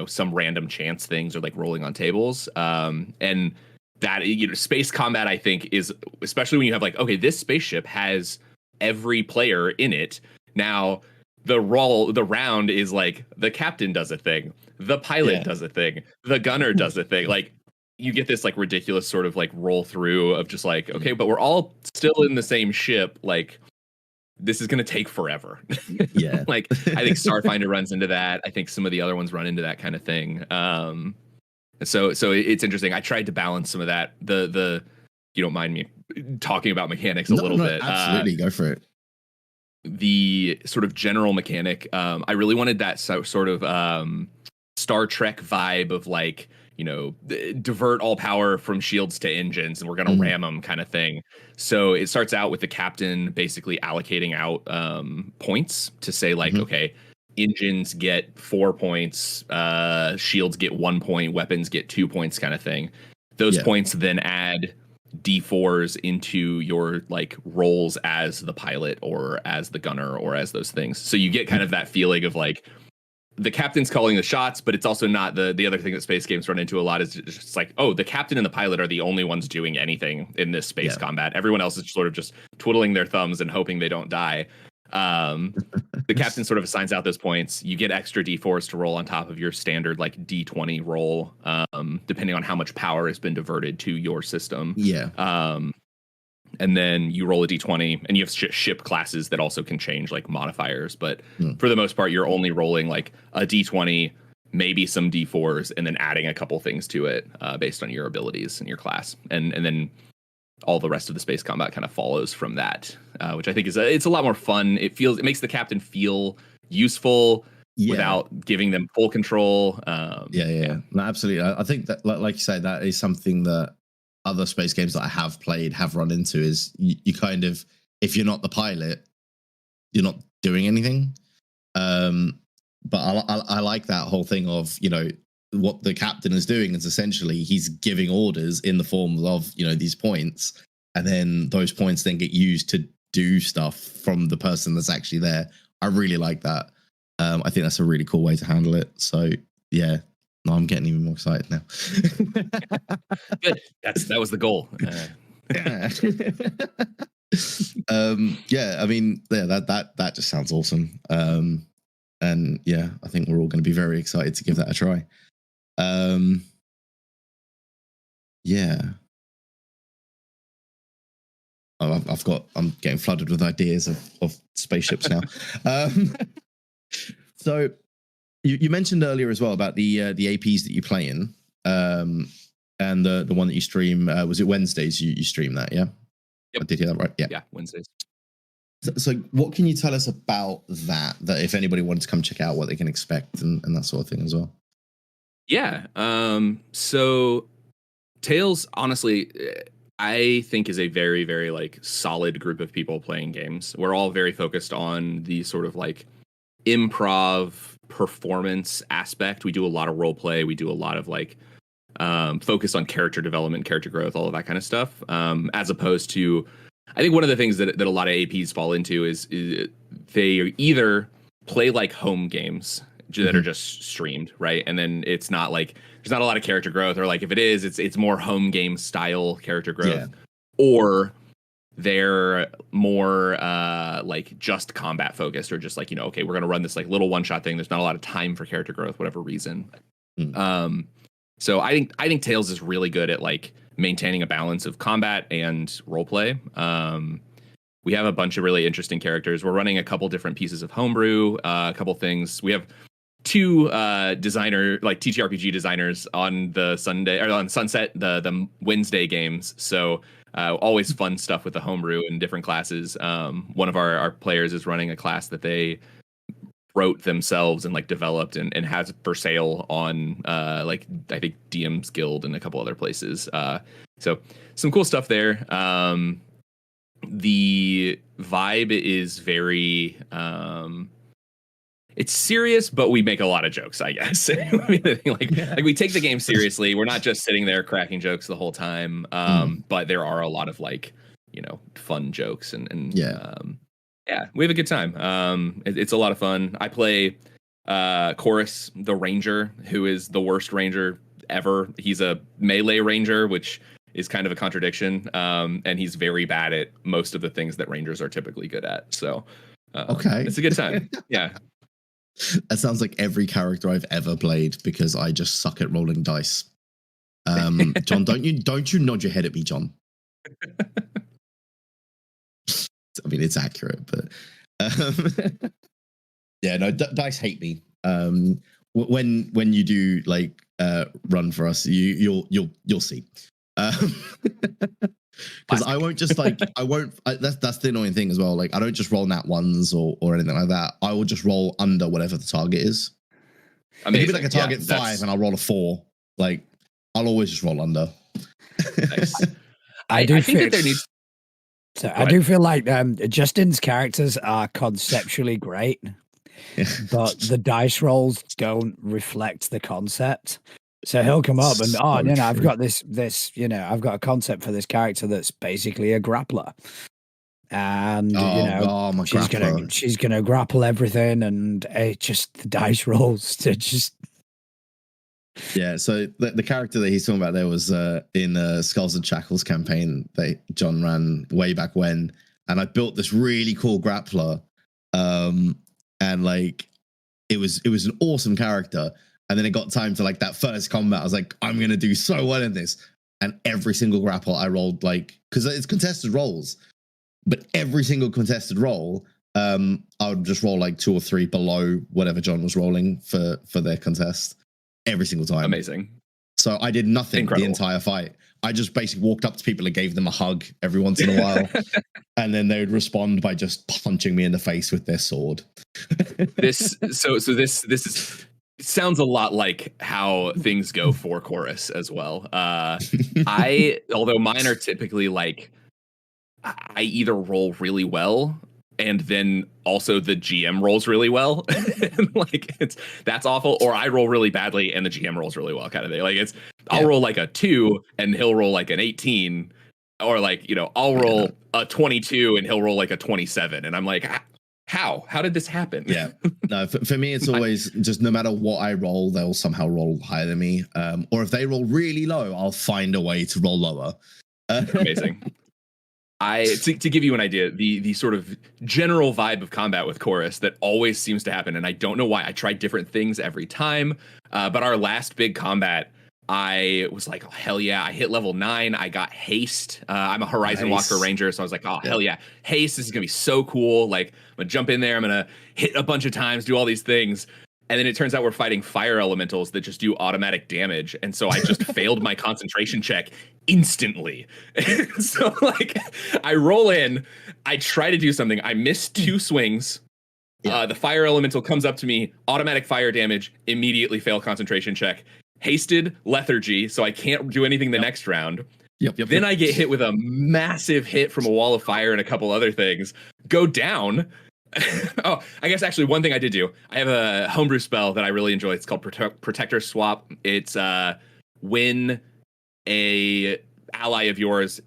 C: some random chance things or like rolling on tables. And that, space combat, I think, is, especially when you have like, okay, this spaceship has every player in it. Now the round is like the captain does a thing, the pilot does a thing, the gunner does a thing. Like, you get this like ridiculous sort of like roll through of just like, okay, but we're all still in the same ship. Like, this is going to take forever. Like, I think Starfinder runs into that. I think some of the other ones run into that kind of thing. So it's interesting. I tried to balance some of that. The you don't mind me talking about mechanics a little bit.
B: Absolutely. Go for it.
C: The sort of general mechanic. I really wanted that sort of Star Trek vibe of like, divert all power from shields to engines, and we're going to ram them kind of thing. So it starts out with the captain basically allocating out points to say like, okay, engines get 4 points, shields get 1 point, weapons get 2 points kind of thing. Those points then add D4s into your like roles as the pilot or as the gunner or as those things. So you get kind of that feeling of like, the captain's calling the shots, but it's also not the other thing that space games run into a lot is just like, oh, the captain and the pilot are the only ones doing anything in this space combat. Everyone else is sort of just twiddling their thumbs and hoping they don't die. The captain sort of assigns out those points. You get extra D4s to roll on top of your standard like D20 roll, depending on how much power has been diverted to your system. And then you roll a D20, and you have ship classes that also can change like modifiers. But for the most part, you're only rolling like a D20, maybe some D4s, and then adding a couple things to it based on your abilities and your class. And then all the rest of the space combat kind of follows from that, which I think it's a lot more fun. It makes the captain feel useful without giving them full control.
B: No, absolutely. I think that, like you say, that is something that other space games that I have played have run into is you kind of, if you're not the pilot, you're not doing anything. But I like that whole thing of, what the captain is doing is essentially he's giving orders in the form of, these points. And then those points then get used to do stuff from the person that's actually there. I really like that. I think that's a really cool way to handle it. So yeah. No, I'm getting even more excited now.
C: Good. That was the goal.
B: Yeah. Yeah, I mean, yeah, that just sounds awesome. And yeah, I think we're all going to be very excited to give that a try. Yeah. Oh, I'm getting flooded with ideas of spaceships now. So you mentioned earlier as well about the APs that you play in, and the one that you stream. Was it Wednesdays? You stream that, yeah?
C: Yep.
B: I did hear that right. Yeah,
C: Wednesdays.
B: So what can you tell us about that if anybody wanted to come check out what they can expect and that sort of thing as well?
C: Yeah. So Tales, honestly, I think is a very, very like solid group of people playing games. We're all very focused on the sort of like improv performance aspect. We do a lot of role play. We do a lot of like focus on character development, character growth, all of that kind of stuff. As opposed to, I think one of the things that a lot of APs fall into is they either play like home games that are just streamed, right? And then it's not like there's not a lot of character growth, or like if it is, it's more home game style character growth, or they're more like just combat focused, or just like, you know, okay, we're gonna run this like little one shot thing. There's not a lot of time for character growth, whatever reason. So I think Tales is really good at like maintaining a balance of combat and roleplay. We have a bunch of really interesting characters. We're running a couple different pieces of homebrew, a couple things. We have two TTRPG designers on the Sunday or on Sunset, the Wednesday games. So always fun stuff with the homebrew and different classes. One of our players is running a class that they wrote themselves and like developed and has for sale on like I think DM's Guild and a couple other places. So some cool stuff there. The vibe is very it's serious, but we make a lot of jokes, I guess. like we take the game seriously. We're not just sitting there cracking jokes the whole time. But there are a lot of like, you know, fun jokes and we have a good time. It's a lot of fun. I play Chorus, the ranger, who is the worst ranger ever. He's a melee ranger, which is kind of a contradiction. And he's very bad at most of the things that rangers are typically good at. So it's a good time. Yeah.
B: That sounds like every character I've ever played, because I just suck at rolling dice. John, don't you nod your head at me, John? I mean, it's accurate, but yeah, no, dice hate me. When you do like run for us, you'll see. Because I won't just like that's the annoying thing as well. Like I don't just roll nat ones or anything like that. I will just roll under whatever the target is. It could be like a target 5 and I'll roll a 4. Like I'll always just roll under.
C: Nice.
A: I
C: I
A: do feel like Justin's characters are conceptually great, but the dice rolls don't reflect the concept. So he'll come up and I've got this, I've got a concept for this character that's basically a grappler, and she's gonna grapple everything, and it just the dice rolls to just.
B: Yeah, so the character that he's talking about there was in Skulls and Shackles campaign that John ran way back when, and I built this really cool grappler, and like it was an awesome character. And then it got time to like that first combat. I was like, I'm gonna do so well in this. And every single grapple I rolled, like, because it's contested rolls, but every single contested roll, I would just roll like 2 or 3 below whatever John was rolling for their contest every single time.
C: Amazing.
B: So I did nothing the entire fight. I just basically walked up to people and gave them a hug every once in a while, and then they would respond by just punching me in the face with their sword.
C: This is. It sounds a lot like how things go for Chorus as well. Although mine are typically like, I either roll really well and then also the GM rolls really well. Like that's awful. Or I roll really badly and the GM rolls really well kind of thing. Like I'll roll like a 2 and he'll roll like an 18, or like, you know, I'll roll a 22 and he'll roll like a 27. And I'm like, how did this happen?
B: Yeah, no, for me, it's always just no matter what I roll, they'll somehow roll higher than me. Or if they roll really low, I'll find a way to roll lower.
C: Amazing. To give you an idea, the sort of general vibe of combat with Chorus that always seems to happen, and I don't know why. I tried different things every time, but our last big combat, I was like, oh, hell yeah! I hit level 9. I got haste. I'm a Horizon Walker Ranger, so I was like, oh hell yeah, haste! This is gonna be so cool. Like, I'm gonna jump in there. I'm gonna hit a bunch of times, do all these things. And then it turns out we're fighting fire elementals that just do automatic damage. And so I just failed my concentration check instantly. So like I roll in, I try to do something. I miss 2 swings. The fire elemental comes up to me, automatic fire damage, immediately fail concentration check. Hasted lethargy, so I can't do anything the next round. Then I get hit with a massive hit from a wall of fire and a couple other things. Go down. Oh, I guess actually one thing I did do. I have a homebrew spell that I really enjoy. It's called Protector Swap. It's when a ally of yours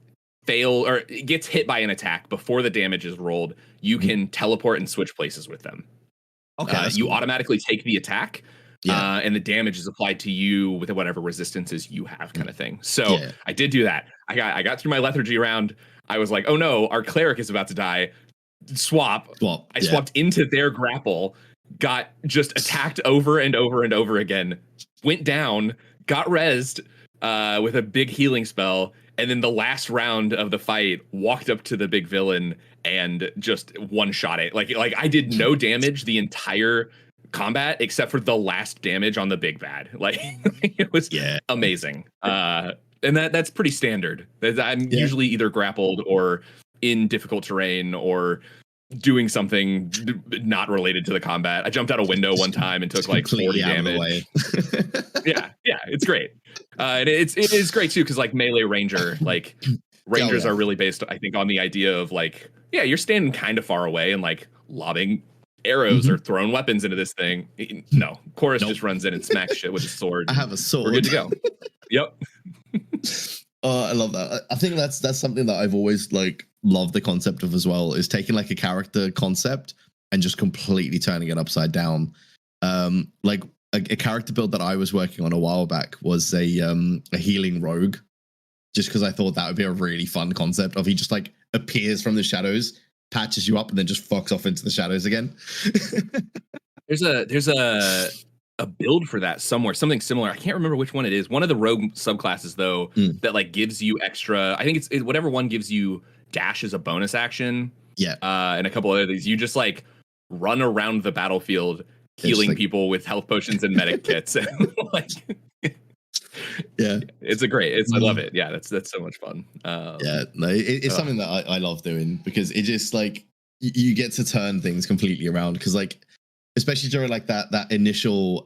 C: gets hit by an attack before the damage is rolled, you can teleport and switch places with them. Okay, you automatically take the attack. And the damage is applied to you with whatever resistances you have, kind of thing. So I did do that. I got through my lethargy round. I was like, oh no, our cleric is about to die. Swap. I swapped into their grapple, got just attacked over and over and over again, went down, got rezzed with a big healing spell, and then the last round of the fight walked up to the big villain and just one-shot it. Like I did no damage the entire combat except for the last damage on the big bad. Like it was amazing. And that's pretty standard. I'm usually either grappled or in difficult terrain or doing something not related to the combat. I jumped out a window one time and took like 40 damage. yeah, it's great. And it is great too, because like melee ranger, like rangers are really based, I think, on the idea of like, you're standing kind of far away and like lobbing arrows or throwing weapons into this thing. No, Chorus just runs in and smacks shit with his sword.
B: I have a sword.
C: We're good to go. Yep.
B: Oh, I love that. I think that's something that I've always like loved the concept of as well, is taking like a character concept and just completely turning it upside down. Like a character build that I was working on a while back was a healing rogue, just because I thought that would be a really fun concept of he just like appears from the shadows, patches you up, and then just fucks off into the shadows again.
C: There's a build for that somewhere, something similar. I can't remember which one it is. One of the rogue subclasses though, that like gives you extra, I think it's whatever one gives you dash as a bonus action. And a couple other things. You just like run around the battlefield healing people with health potions and medic kits. And like it's I love it. Yeah, that's so much fun.
B: It's something that I love doing, because it just like you get to turn things completely around, because like especially during like that initial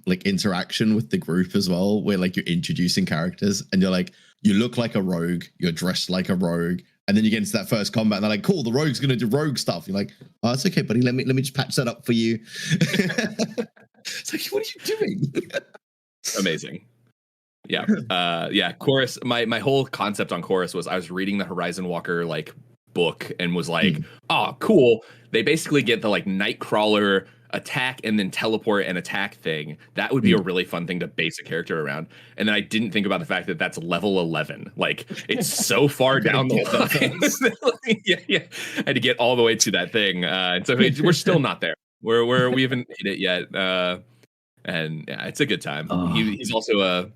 B: like interaction with the group as well, where like you're introducing characters and you're like, you look like a rogue, you're dressed like a rogue, and then you get into that first combat and they're like, cool, the rogue's gonna do rogue stuff. You're like, oh, it's okay, buddy, let me just patch that up for you. It's like, what are you doing?
C: Amazing. Chorus, my whole concept on Chorus was I was reading the Horizon Walker like book and was like, oh cool, they basically get the like Nightcrawler attack and then teleport and attack thing. That would be a really fun thing to base a character around. And then I didn't think about the fact that that's level 11. Like it's so far down the line. I had to get all the way to that thing. And so we're still not there. We haven't hit it yet. And it's a good time. He's also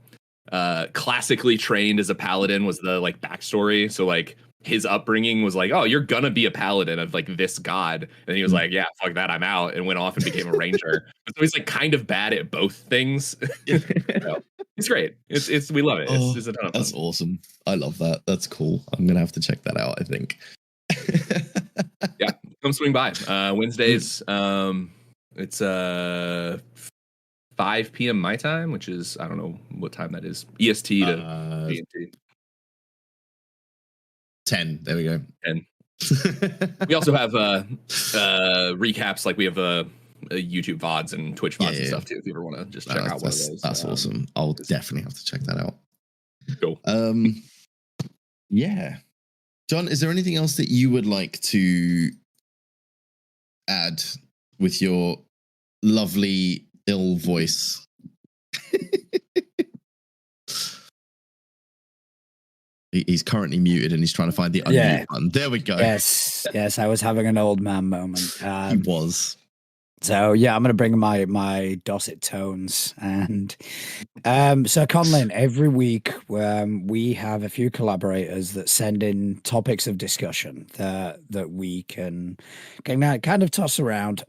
C: classically trained as a paladin was the like backstory. So like his upbringing was like, oh, you're gonna be a paladin of like this god, and he was like, yeah, fuck that, I'm out, and went off and became a ranger. So he's like kind of bad at both things. So, it's great. It's we love it. It's a ton of fun.
B: That's awesome. I love that. That's cool. I'm gonna have to check that out, I think.
C: Come swing by Wednesdays. It's 5 p.m. my time, which is, I don't know what time that is, EST to GMT.
B: 10. There we go.
C: 10. We also have recaps, like we have YouTube VODs and Twitch VODs and stuff too, if you ever want to just check out one of those.
B: That's awesome. I'll definitely have to check that out.
C: Cool.
B: Yeah. John, is there anything else that you would like to add with your lovely ill voice? He's currently muted and he's trying to find the unmute button. There we go.
A: Yes, I was having an old man moment.
B: He was.
A: So yeah, I'm going to bring my dulcet tones, and so Conlin, every week we have a few collaborators that send in topics of discussion that we can kind of toss around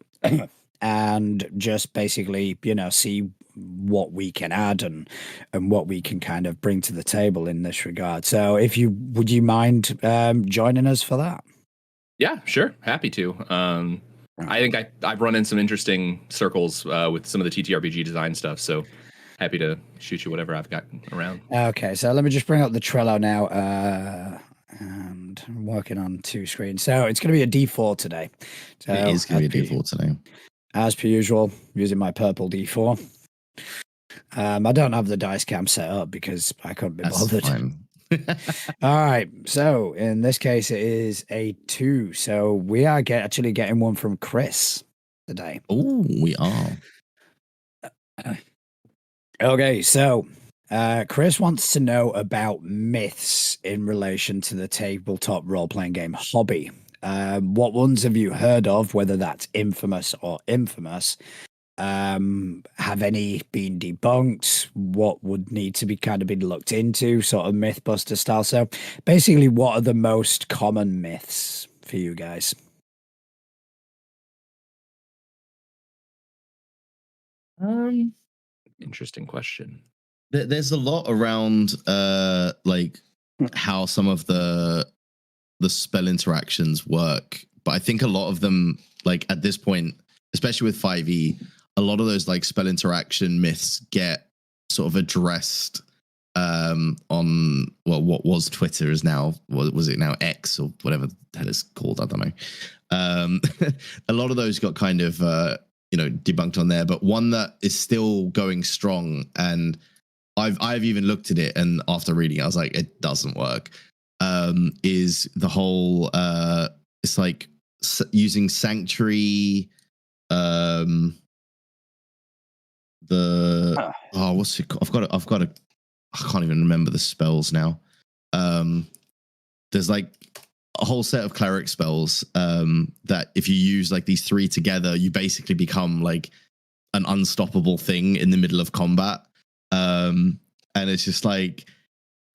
A: and just basically see what we can add and what we can kind of bring to the table in this regard. So would you mind joining us for that?
C: Yeah, sure, happy to. I think I've run in some interesting circles with some of the TTRPG design stuff, so happy to shoot you whatever I've got around.
A: Okay, so let me just bring up the Trello now, and I'm working on 2 screens. So it's going to be a D4 today. So
B: it is going to be a D4 today.
A: As per usual, using my purple D4. I don't have the dice cam set up because I couldn't be bothered.
B: Fine.
A: All right, so in this case it is a 2, so we are actually getting one from Chris today.
B: Oh, we are.
A: Okay, so Chris wants to know about myths in relation to the tabletop role-playing game hobby. What ones have you heard of, whether that's infamous or infamous? Have any been debunked? What would need to be kind of been looked into, sort of Mythbuster style? So basically, what are the most common myths for you guys?
C: Interesting question.
B: There's a lot around like how some of the spell interactions work, but I think a lot of them, like at this point, especially with 5e, a lot of those like spell interaction myths get sort of addressed on what was Twitter is now, was it now X or whatever the hell it's called? I don't know. A lot of those got kind of debunked on there, but one that is still going strong, and I've even looked at it, and after reading it, I was like, it doesn't work. Is the whole it's like using sanctuary. What's it called? I can't even remember the spells now. There's like a whole set of cleric spells that if you use like these 3 together, you basically become like an unstoppable thing in the middle of combat. And it's just like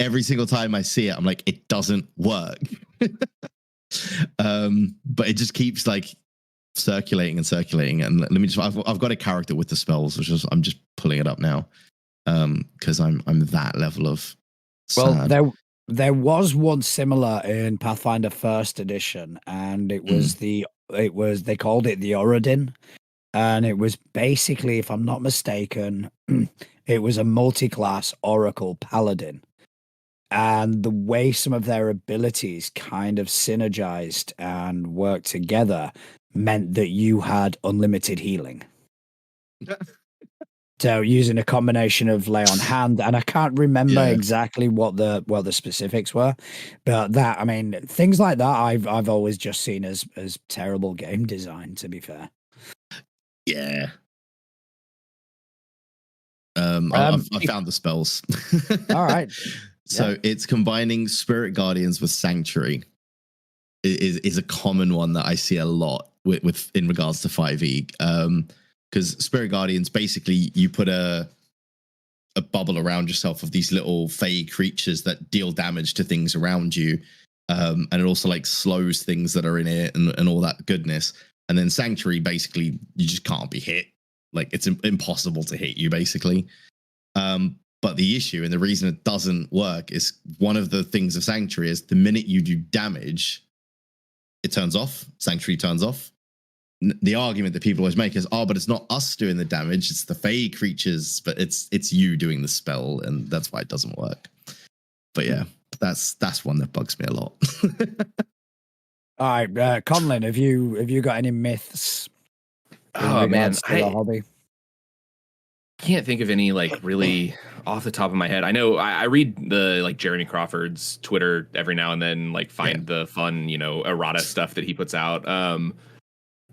B: every single time I see it, I'm like, it doesn't work. But it just keeps like circulating. And let me just, I've got a character with the spells, I'm just pulling it up now. Because I'm that level of sad.
A: Well, there was one similar in Pathfinder First Edition, and it was they called it the Oradin, and it was basically, if I'm not mistaken, it was a multi-class Oracle Paladin, and the way some of their abilities kind of synergized and worked together meant that you had unlimited healing. So using a combination of lay on hand, and I can't remember exactly what the specifics were, but that, I mean, things like that I've always just seen as terrible game design, to be fair.
B: Yeah. I found the spells.
A: All right.
B: So it's combining Spirit Guardians with Sanctuary is a common one that I see a lot with in regards to 5e. Because Spirit Guardians, basically, you put a bubble around yourself of these little fey creatures that deal damage to things around you. And it also like slows things that are in it and all that goodness. And then Sanctuary, basically, you just can't be hit. Like, it's impossible to hit you, basically. But the issue and the reason it doesn't work is one of the things of Sanctuary is the minute you do damage, it turns off. Sanctuary turns off. The argument that people always make is, but it's not us doing the damage, it's the fey creatures, but it's you doing the spell, and that's why it doesn't work. But yeah, that's one that bugs me a lot.
A: All right, Conlin, have you got any myths in regards to the hobby?
C: Can't think of any like really off the top of my head. I know I read the like Jeremy Crawford's Twitter every now and then, like find the fun, errata stuff that he puts out.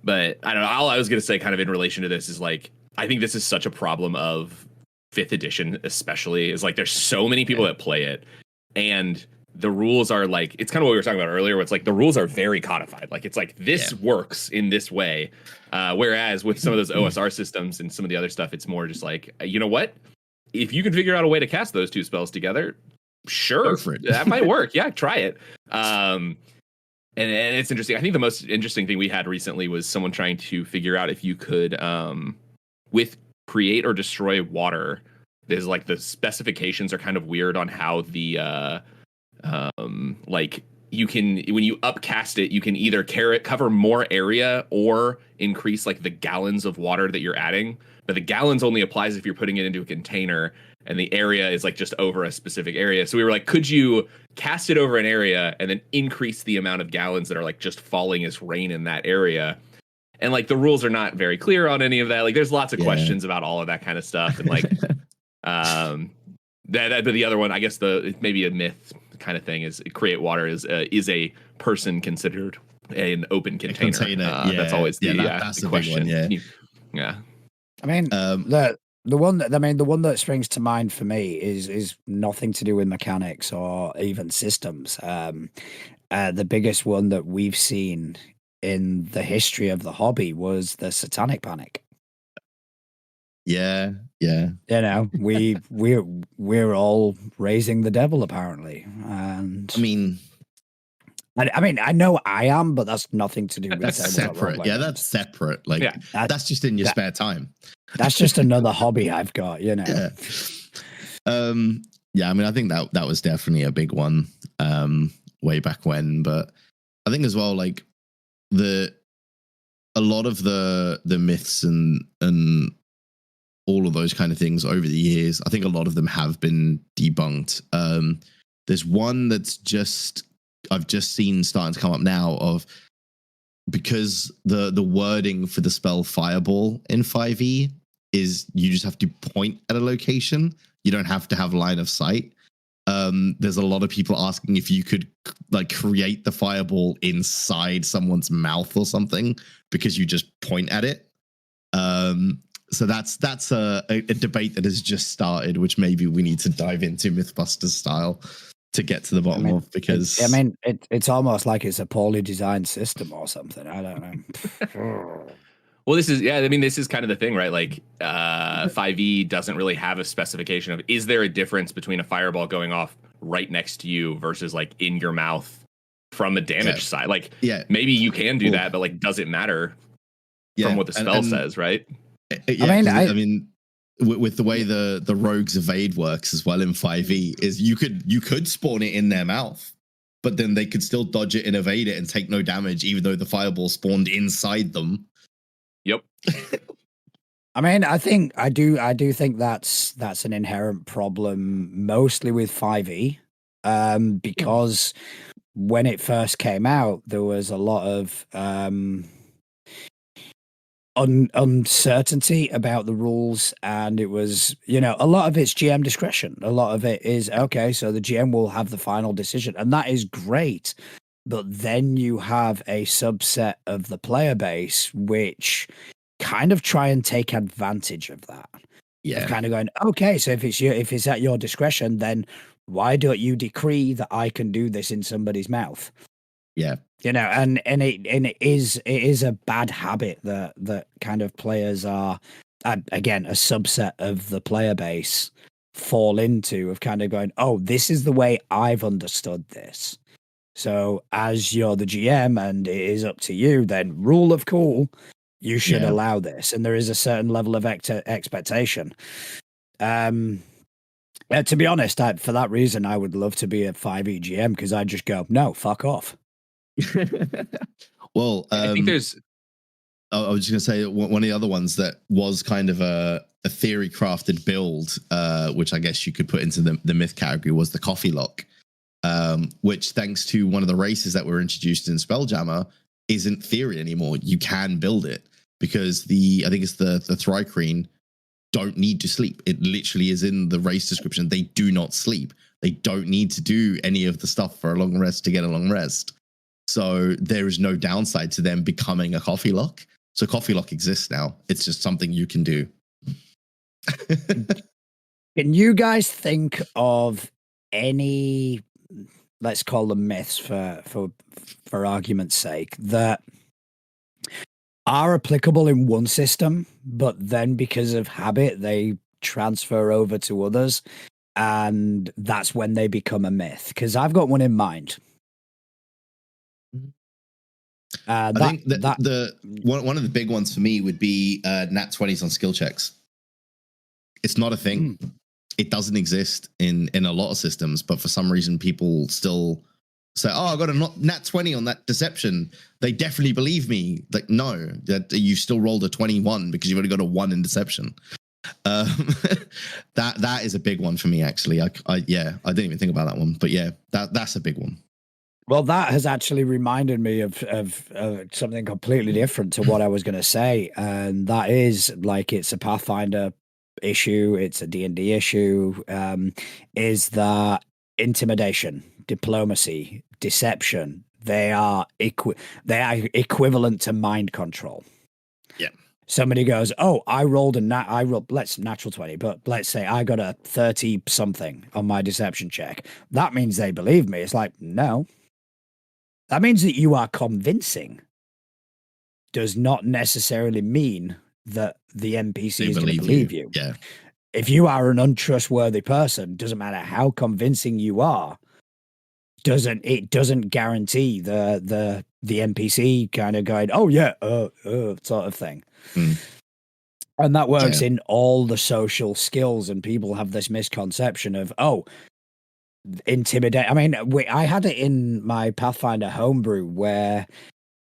C: But I don't know. All I was going to say kind of in relation to this is like, I think this is such a problem of 5th edition, especially, is like there's so many people that play it, and the rules are like, it's kind of what we were talking about earlier, where it's like the rules are very codified. Like it's like this works in this way. Whereas with some of those OSR systems and some of the other stuff, it's more just like, you know what? If you can figure out a way to cast those two spells together, sure, that might work. Yeah, try it. And it's interesting. I think the most interesting thing we had recently was someone trying to figure out if you could, with create or destroy water, there's like the specifications are kind of weird on how the like you can, when you upcast it, you can either cover more area or increase like the gallons of water that you're adding. But the gallons only applies if you're putting it into a container, and the area is like just over a specific area. So we were like, could you cast it over an area and then increase the amount of gallons that are like just falling as rain in that area? And like the rules are not very clear on any of that. Like there's lots of questions about all of that kind of stuff. And like but the other one, I guess maybe a myth kind of thing is create water is a person considered an open container. That's always that's the question. Big one, yeah.
A: I mean, the one that springs to mind for me is nothing to do with mechanics or even systems. The biggest one that we've seen in the history of the hobby was the Satanic Panic.
B: Yeah.
A: You know, we're all raising the devil apparently, and I mean, I know I am, but that's nothing to do with
B: that's separate. Yeah, that's separate. Like that's just in your spare time.
A: That's just another hobby I've got, you know.
B: Yeah. I mean, I think that was definitely a big one way back when, but I think as well, like a lot of the myths and all of those kind of things over the years, I think a lot of them have been debunked. There's one that's I've just seen starting to come up now of, because the wording for the spell Fireball in 5e is you just have to point at a location. You don't have to have line of sight. There's a lot of people asking if you could like create the fireball inside someone's mouth or something because you just point at it. So that's a debate that has just started, which maybe we need to dive into Mythbusters style to get to the bottom of, because
A: it's almost like it's a poorly designed system or something. I don't know.
C: Well, this is kind of the thing, right? Like 5e doesn't really have a specification of, is there a difference between a fireball going off right next to you versus like in your mouth from a damage side? Like maybe you can do that, but like does it matter from what the spell says, right?
B: I mean, with the way the rogue's evade works as well in 5e, is you could spawn it in their mouth, but then they could still dodge it and evade it and take no damage, even though the fireball spawned inside them.
C: Yep.
A: I mean, I do think that's an inherent problem, mostly with 5e, because when it first came out, there was a lot of uncertainty about the rules, and it was, you know, a lot of it's GM discretion. A lot of it is, okay, so the GM will have the final decision, and that is great. But then you have a subset of the player base which kind of try and take advantage of that.
B: Yeah.
A: Of kind of going, okay, so if it's at your discretion, then why don't you decree that I can do this in somebody's mouth?
B: Yeah.
A: You know, and it is a bad habit that kind of players are, again, a subset of the player base fall into, of kind of going, oh, this is the way I've understood this. So as you're the GM and it is up to you, then rule of cool, you should allow this. And there is a certain level of expectation. To be honest, for that reason, I would love to be a 5e GM, because I just go, no, fuck off.
B: Well,
C: I think there's...
B: I was just going to say, one of the other ones that was kind of a theory crafted build, which I guess you could put into the myth category, was the coffee lock. Which, thanks to one of the races that were introduced in Spelljammer, isn't theory anymore. You can build it, because I think it's the Thrycreen don't need to sleep. It literally is in the race description. They do not sleep. They don't need to do any of the stuff for a long rest to get a long rest. So there is no downside to them becoming a coffee lock. So coffee lock exists now. It's just something you can do.
A: Can you guys think of any let's call them myths for argument's sake, that are applicable in one system, but then because of habit, they transfer over to others, and that's when they become a myth. Because I've got one in mind.
B: I think the one of the big ones for me would be nat 20s on skill checks. It's not a thing. It doesn't exist in a lot of systems, but for some reason people still say, "Oh, I got a nat 20 on that deception." They definitely believe me. Like, no, that you still rolled a 21 because you've only got a 1 in deception. That is a big one for me, actually. I didn't even think about that one, but yeah, that's a big one.
A: Well, that has actually reminded me of something completely different to what I was going to say, and that is, like, it's a Pathfinder issue, it's a D&D issue, is that intimidation, diplomacy, deception, they are equivalent to mind control.
B: Yeah.
A: Somebody goes, "Oh, I rolled natural 20, but let's say I got a 30 something on my deception check." That means they believe me. It's like, no. That means that you are convincing. Does not necessarily mean that the NPC is going to believe you.
B: Yeah.
A: If you are an untrustworthy person, doesn't matter how convincing you are, doesn't guarantee the NPC kind of going, "Oh yeah, sort of thing." And that works in all the social skills, and people have this misconception of, oh, intimidate. I mean, I had it in my Pathfinder homebrew where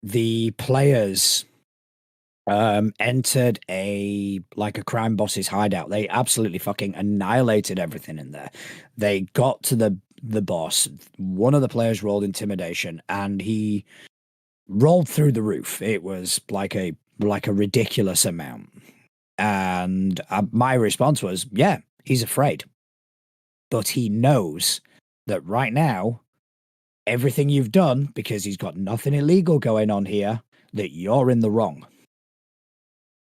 A: the players entered a crime boss's hideout. They absolutely fucking annihilated everything in there. They got to the boss. One of the players rolled intimidation, and he rolled through the roof. It was like a ridiculous amount. And my response was, yeah, he's afraid. But he knows that right now, everything you've done, because he's got nothing illegal going on here, that you're in the wrong.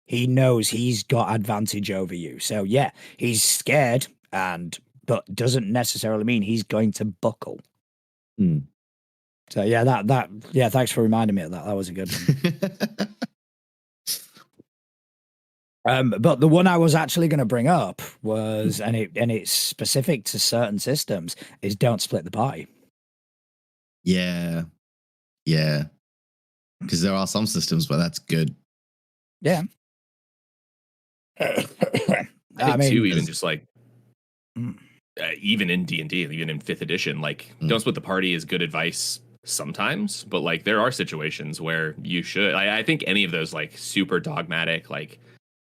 A: He knows he's got advantage over you. So yeah, he's scared, but doesn't necessarily mean he's going to buckle. So yeah, thanks for reminding me of that. That was a good one. But the one I was actually going to bring up was, and it's specific to certain systems, is don't split the party.
B: Yeah. Because there are some systems where that's good.
A: Yeah.
C: I think too, even just like even in D&D, even in 5th edition, like don't split the party is good advice sometimes, but like there are situations where you should. I think any of those like super dogmatic, like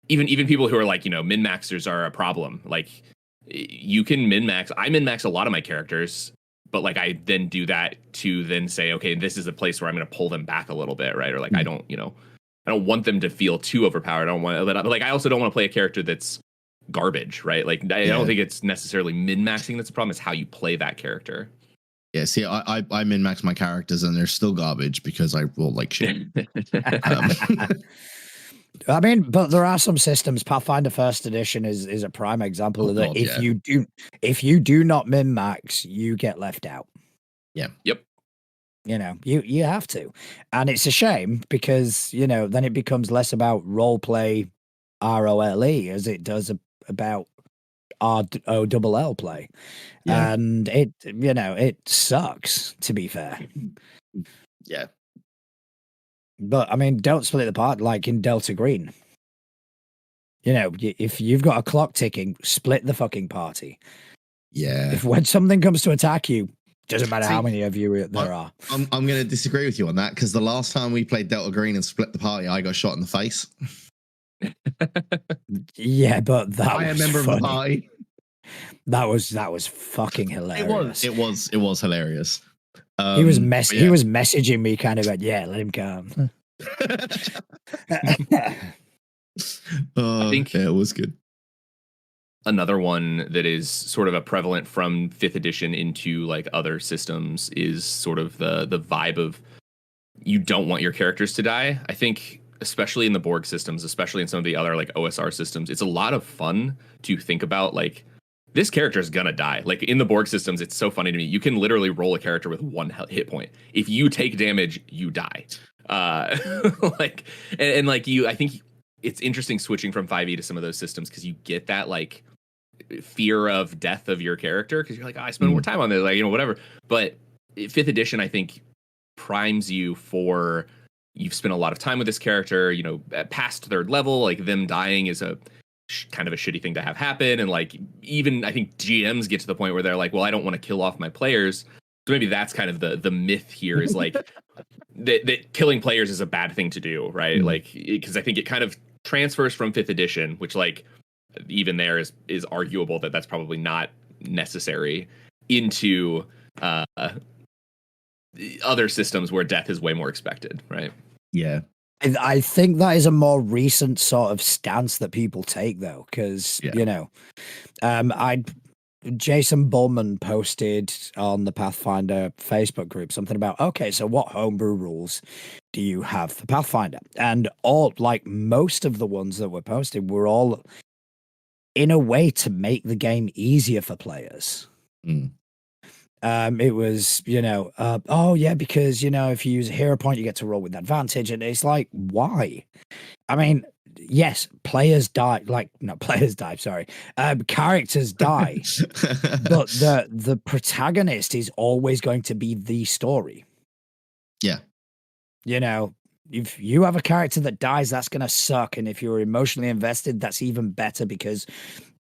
C: even people who are like, min-maxers are a problem. Like you can min-max. I min-max a lot of my characters, but like I then do that to then say, okay, this is a place where I'm going to pull them back a little bit, right? Or like I don't want them to feel too overpowered. I don't want, but like I also don't want to play a character that's garbage, right? Like I don't think it's necessarily min-maxing that's the problem. It's how you play that character.
B: Yeah, see, I min-max my characters and they're still garbage because I roll like shit.
A: I mean, but there are some systems. Pathfinder First Edition is a prime example of that. If you do not min-max, you get left out.
B: Yeah.
C: Yep.
A: You have to, and it's a shame because then it becomes less about role play, ROLE, as it does about ROLL play, and it sucks, to be fair.
B: Yeah.
A: But I mean, don't split the part like in Delta Green. If you've got a clock ticking, split the fucking party.
B: Yeah.
A: If when something comes to attack you, doesn't matter how many of you there are.
B: I'm going to disagree with you on that because the last time we played Delta Green and split the party, I got shot in the face.
A: Yeah, but
B: I am a member of the party.
A: That was fucking hilarious.
B: It was hilarious.
A: He was messaging me kind of like, yeah, let him come.
B: I think it was good.
C: Another one that is sort of a prevalent from 5th edition into like other systems is sort of the vibe of you don't want your characters to die. I think especially in the Borg systems, especially in some of the other like OSR systems, it's a lot of fun to think about like this character is gonna die. Like in the Borg systems, it's so funny to me. You can literally roll a character with 1 hit point. If you take damage, you die. Like and like I think it's interesting switching from 5e to some of those systems because you get that like fear of death of your character because you're like, oh, I spend more time on this, like, you know, whatever. But 5th edition, I think, primes you for you've spent a lot of time with this character, you know, past 3rd level, like them dying is a kind of a shitty thing to have happen. And like, even I think GMs get to the point where they're like, well, I don't want to kill off my players. So maybe that's kind of the myth here is like that killing players is a bad thing to do, right? Like, because I think it kind of transfers from 5th edition, which like even there is arguable that that's probably not necessary, into other systems where death is way more expected, right?
B: Yeah.
A: I think that is a more recent sort of stance that people take, though, because you know, Jason Bullman posted on the Pathfinder Facebook group something about, okay, so what homebrew rules do you have for Pathfinder? And all, like most of the ones that were posted, were all in a way to make the game easier for players. It was, you know, oh yeah, because, you know, if you use a hero point, you get to roll with advantage. And it's like, why? I mean, yes, players die, like, not players die, sorry. Characters die, but the protagonist is always going to be the story.
B: Yeah.
A: You know, if you have a character that dies, that's going to suck. And if you're emotionally invested, that's even better because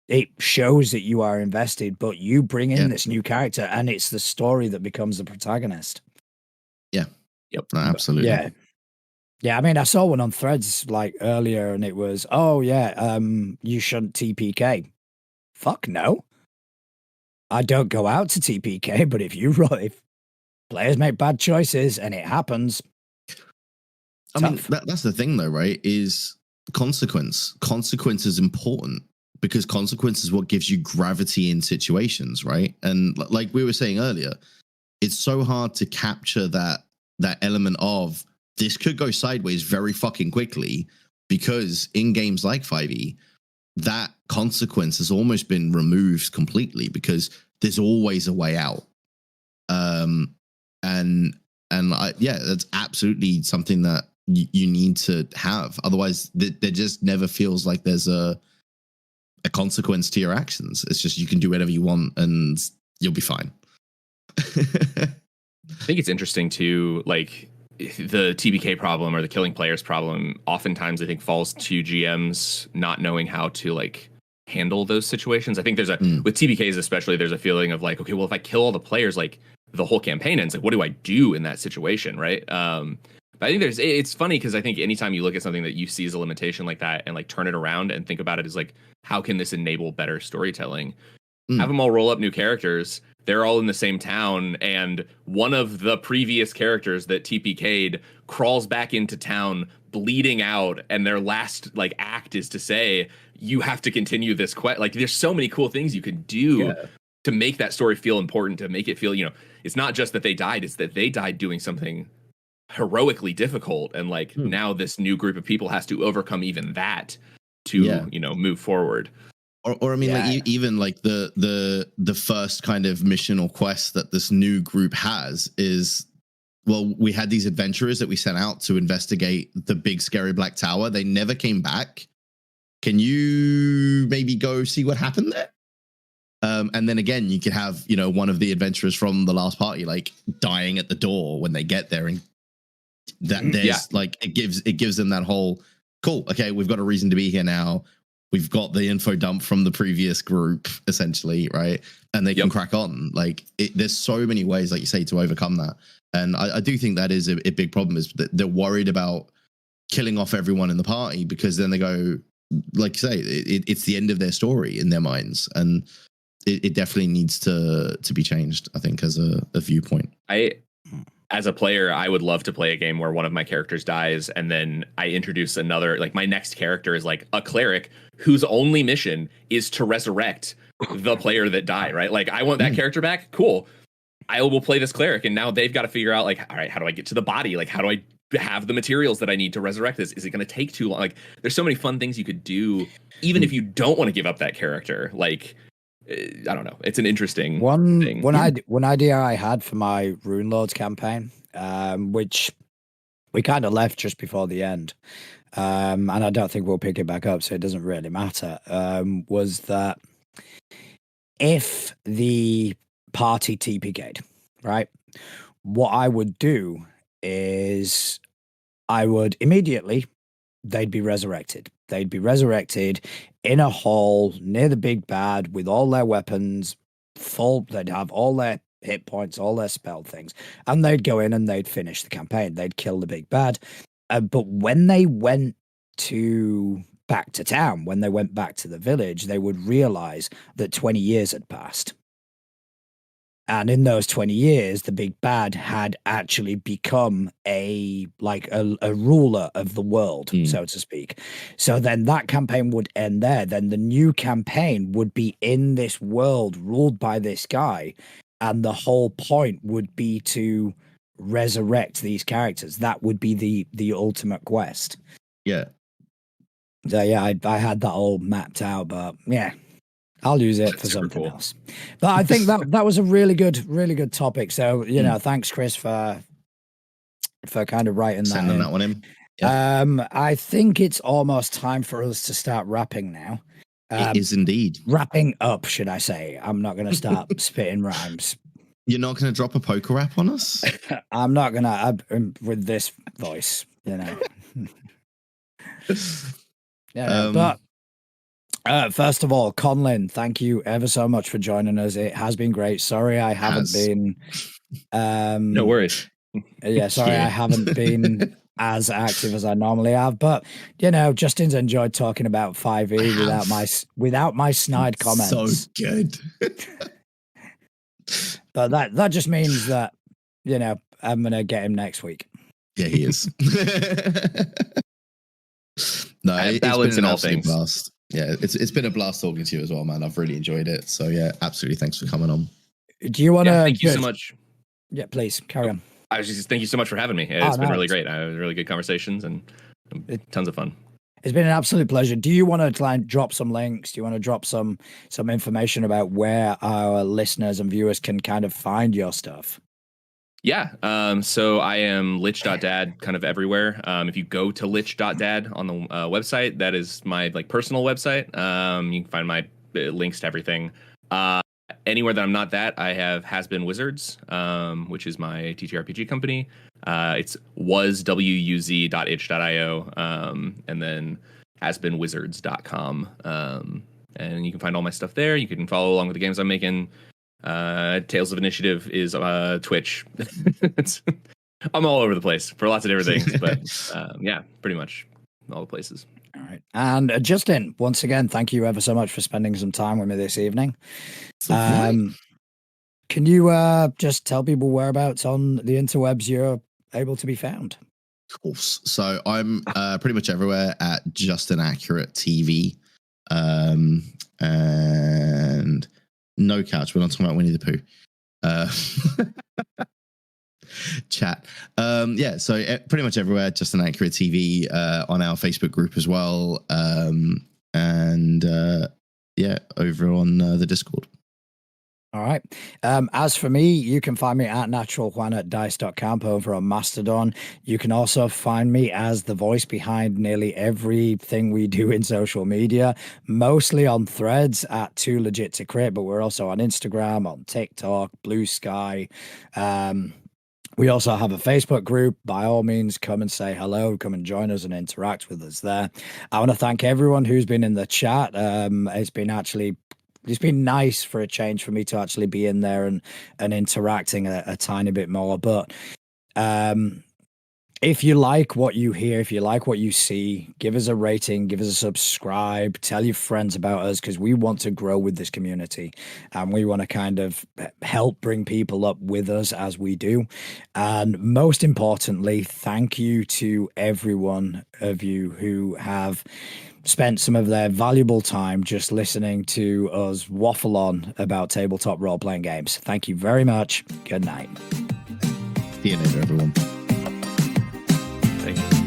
A: it shows that you are invested, but you bring in this new character and it's the story that becomes the protagonist.
B: Yeah.
C: Yep.
B: No, absolutely.
A: Yeah. Yeah. I mean, I saw one on Threads like earlier and it was, oh yeah, you shouldn't TPK. Fuck no. I don't go out to TPK, but if players make bad choices and it happens.
B: I mean, that's the thing though, right? Is consequence. Consequence is important because consequence is what gives you gravity in situations, right? And like we were saying earlier, it's so hard to capture that element of this could go sideways very fucking quickly because in games like 5e, that consequence has almost been removed completely because there's always a way out. That's absolutely something that you need to have. Otherwise, there just never feels like there's a consequence to your actions. It's just you can do whatever you want and you'll be fine.
C: I think it's interesting too, like the TBK problem or the killing players problem oftentimes I think falls to GMs not knowing how to like handle those situations. I think there's with TBKs especially, there's a feeling of like, okay, well, if I kill all the players, like the whole campaign ends, like what do I do in that situation, right? But I think it's funny because I think anytime you look at something that you see as a limitation like that and like turn it around and think about it as like, how can this enable better storytelling? Have them all roll up new characters. They're all in the same town, and one of the previous characters that TPK'd crawls back into town bleeding out, and their last like act is to say, you have to continue this quest. Like there's so many cool things you can do to make that story feel important, to make it feel, you know, it's not just that they died, it's that they died doing something heroically difficult, and like now this new group of people has to overcome even that to you know, move forward.
B: Or I mean, like even like the first kind of mission or quest that this new group has is, well, we had these adventurers that we sent out to investigate the big scary black tower. They never came back. Can you maybe go see what happened there? And then again, you could have, you know, one of the adventurers from the last party like dying at the door when they get there, and that there's like it gives them that whole cool. Okay, we've got a reason to be here now. We've got the info dump from the previous group, essentially, right? And they can crack on. Like, there's so many ways, like you say, to overcome that. And I do think that is a big problem, is that they're worried about killing off everyone in the party because then they go, like you say, it's the end of their story in their minds. And it definitely needs to be changed, I think, as a viewpoint.
C: As a player, I would love to play a game where one of my characters dies and then I introduce another, like my next character is like a cleric whose only mission is to resurrect the player that died, right? Like I want that character back. Cool. I will play this cleric, and now they've got to figure out like, all right, how do I get to the body? Like, how do I have the materials that I need to resurrect this? Is it going to take too long? Like there's so many fun things you could do, even if you don't want to give up that character. Like I don't know. It's an interesting thing.
A: One idea I had for my Rune Lords campaign, which we kind of left just before the end, and I don't think we'll pick it back up, so it doesn't really matter, was that if the party TPK'd, right, what I would do is I would immediately, they'd be resurrected. They'd be resurrected in a hall near the big bad with all their weapons full. They'd have all their hit points, all their spell things, and they'd go in and they'd finish the campaign. They'd kill the big bad. But when they went back to town, when they went back to the village, they would realize that 20 years had passed. And in those 20 years, the big bad had actually become a ruler of the world, so to speak. So then that campaign would end there. Then the new campaign would be in this world ruled by this guy. And the whole point would be to resurrect these characters. That would be the ultimate quest.
B: Yeah.
A: So yeah, I had that all mapped out, but yeah. I'll use it for something else. But I think that was a really good topic. So, thanks, Chris, for kind of writing
B: Sending that one in.
A: Yeah. I think it's almost time for us to start wrapping now.
B: It is indeed.
A: Wrapping up, should I say. I'm not going to start spitting rhymes.
B: You're not going to drop a poker rap on us?
A: I'm not going to, with this voice, Yeah, but... first of all, Conlin, thank you ever so much for joining us. It has been great. Sorry I haven't been...
C: no worries.
A: Yeah, sorry I haven't been as active as I normally have. But, Justin's enjoyed talking about 5e without my snide comments.
B: So good.
A: But that just means that, I'm going to get him next week.
B: Yeah, he is. No, it's been an absolute blast. Yeah, it's been a blast talking to you as well, man. I've really enjoyed it. So yeah, absolutely. Thanks for coming on.
A: Do you want to?
C: Thank you so much.
A: Yeah, please carry on.
C: I was just thank you so much for having me. It's been really great. Really good conversations and tons of fun.
A: It's been an absolute pleasure. Do you want to drop some links? Do you want to drop some information about where our listeners and viewers can kind of find your stuff?
C: Yeah. So I am lich.dad kind of everywhere. If you go to lich.dad on the website, that is my personal website. You can find my links to everything. Anywhere that I'm not that, I have Has Been Wizards, which is my TTRPG company. It's wuz.itch.io, and then hasbeenwizards.com. And you can find all my stuff there. You can follow along with the games I'm making. Tales of Initiative is Twitch. I'm all over the place for lots of different things, but yeah, pretty much all the places.
A: All right. And Justin, once again, thank you ever so much for spending some time with me this evening. Can you just tell people whereabouts on the interwebs you're able to be found?
B: Of course. So I'm pretty much everywhere at Justin Accurate TV. And no couch. We're not talking about Winnie the Pooh. Chat. Yeah, so pretty much everywhere, just an Accurate TV, on our Facebook group as well. And yeah, over on the Discord.
A: All right. As for me, you can find me at naturaljuan@dice.camp over on Mastodon. You can also find me as the voice behind nearly everything we do in social media, mostly on Threads at Too Legit to Crit, but we're also on Instagram, on TikTok, Blue Sky. We also have a Facebook group. By all means, come and say hello, come and join us and interact with us there. I want to thank everyone who's been in the chat. It's been nice for a change for me to actually be in there and interacting a tiny bit more. But if you like what you hear, if you like what you see, give us a rating, give us a subscribe, tell your friends about us, because we want to grow with this community and we want to kind of help bring people up with us as we do. And most importantly, thank you to every one of you who have spent some of their valuable time just listening to us waffle on about tabletop role-playing games. Thank you very much. Good night.
B: See you later, everyone.
C: Thank you.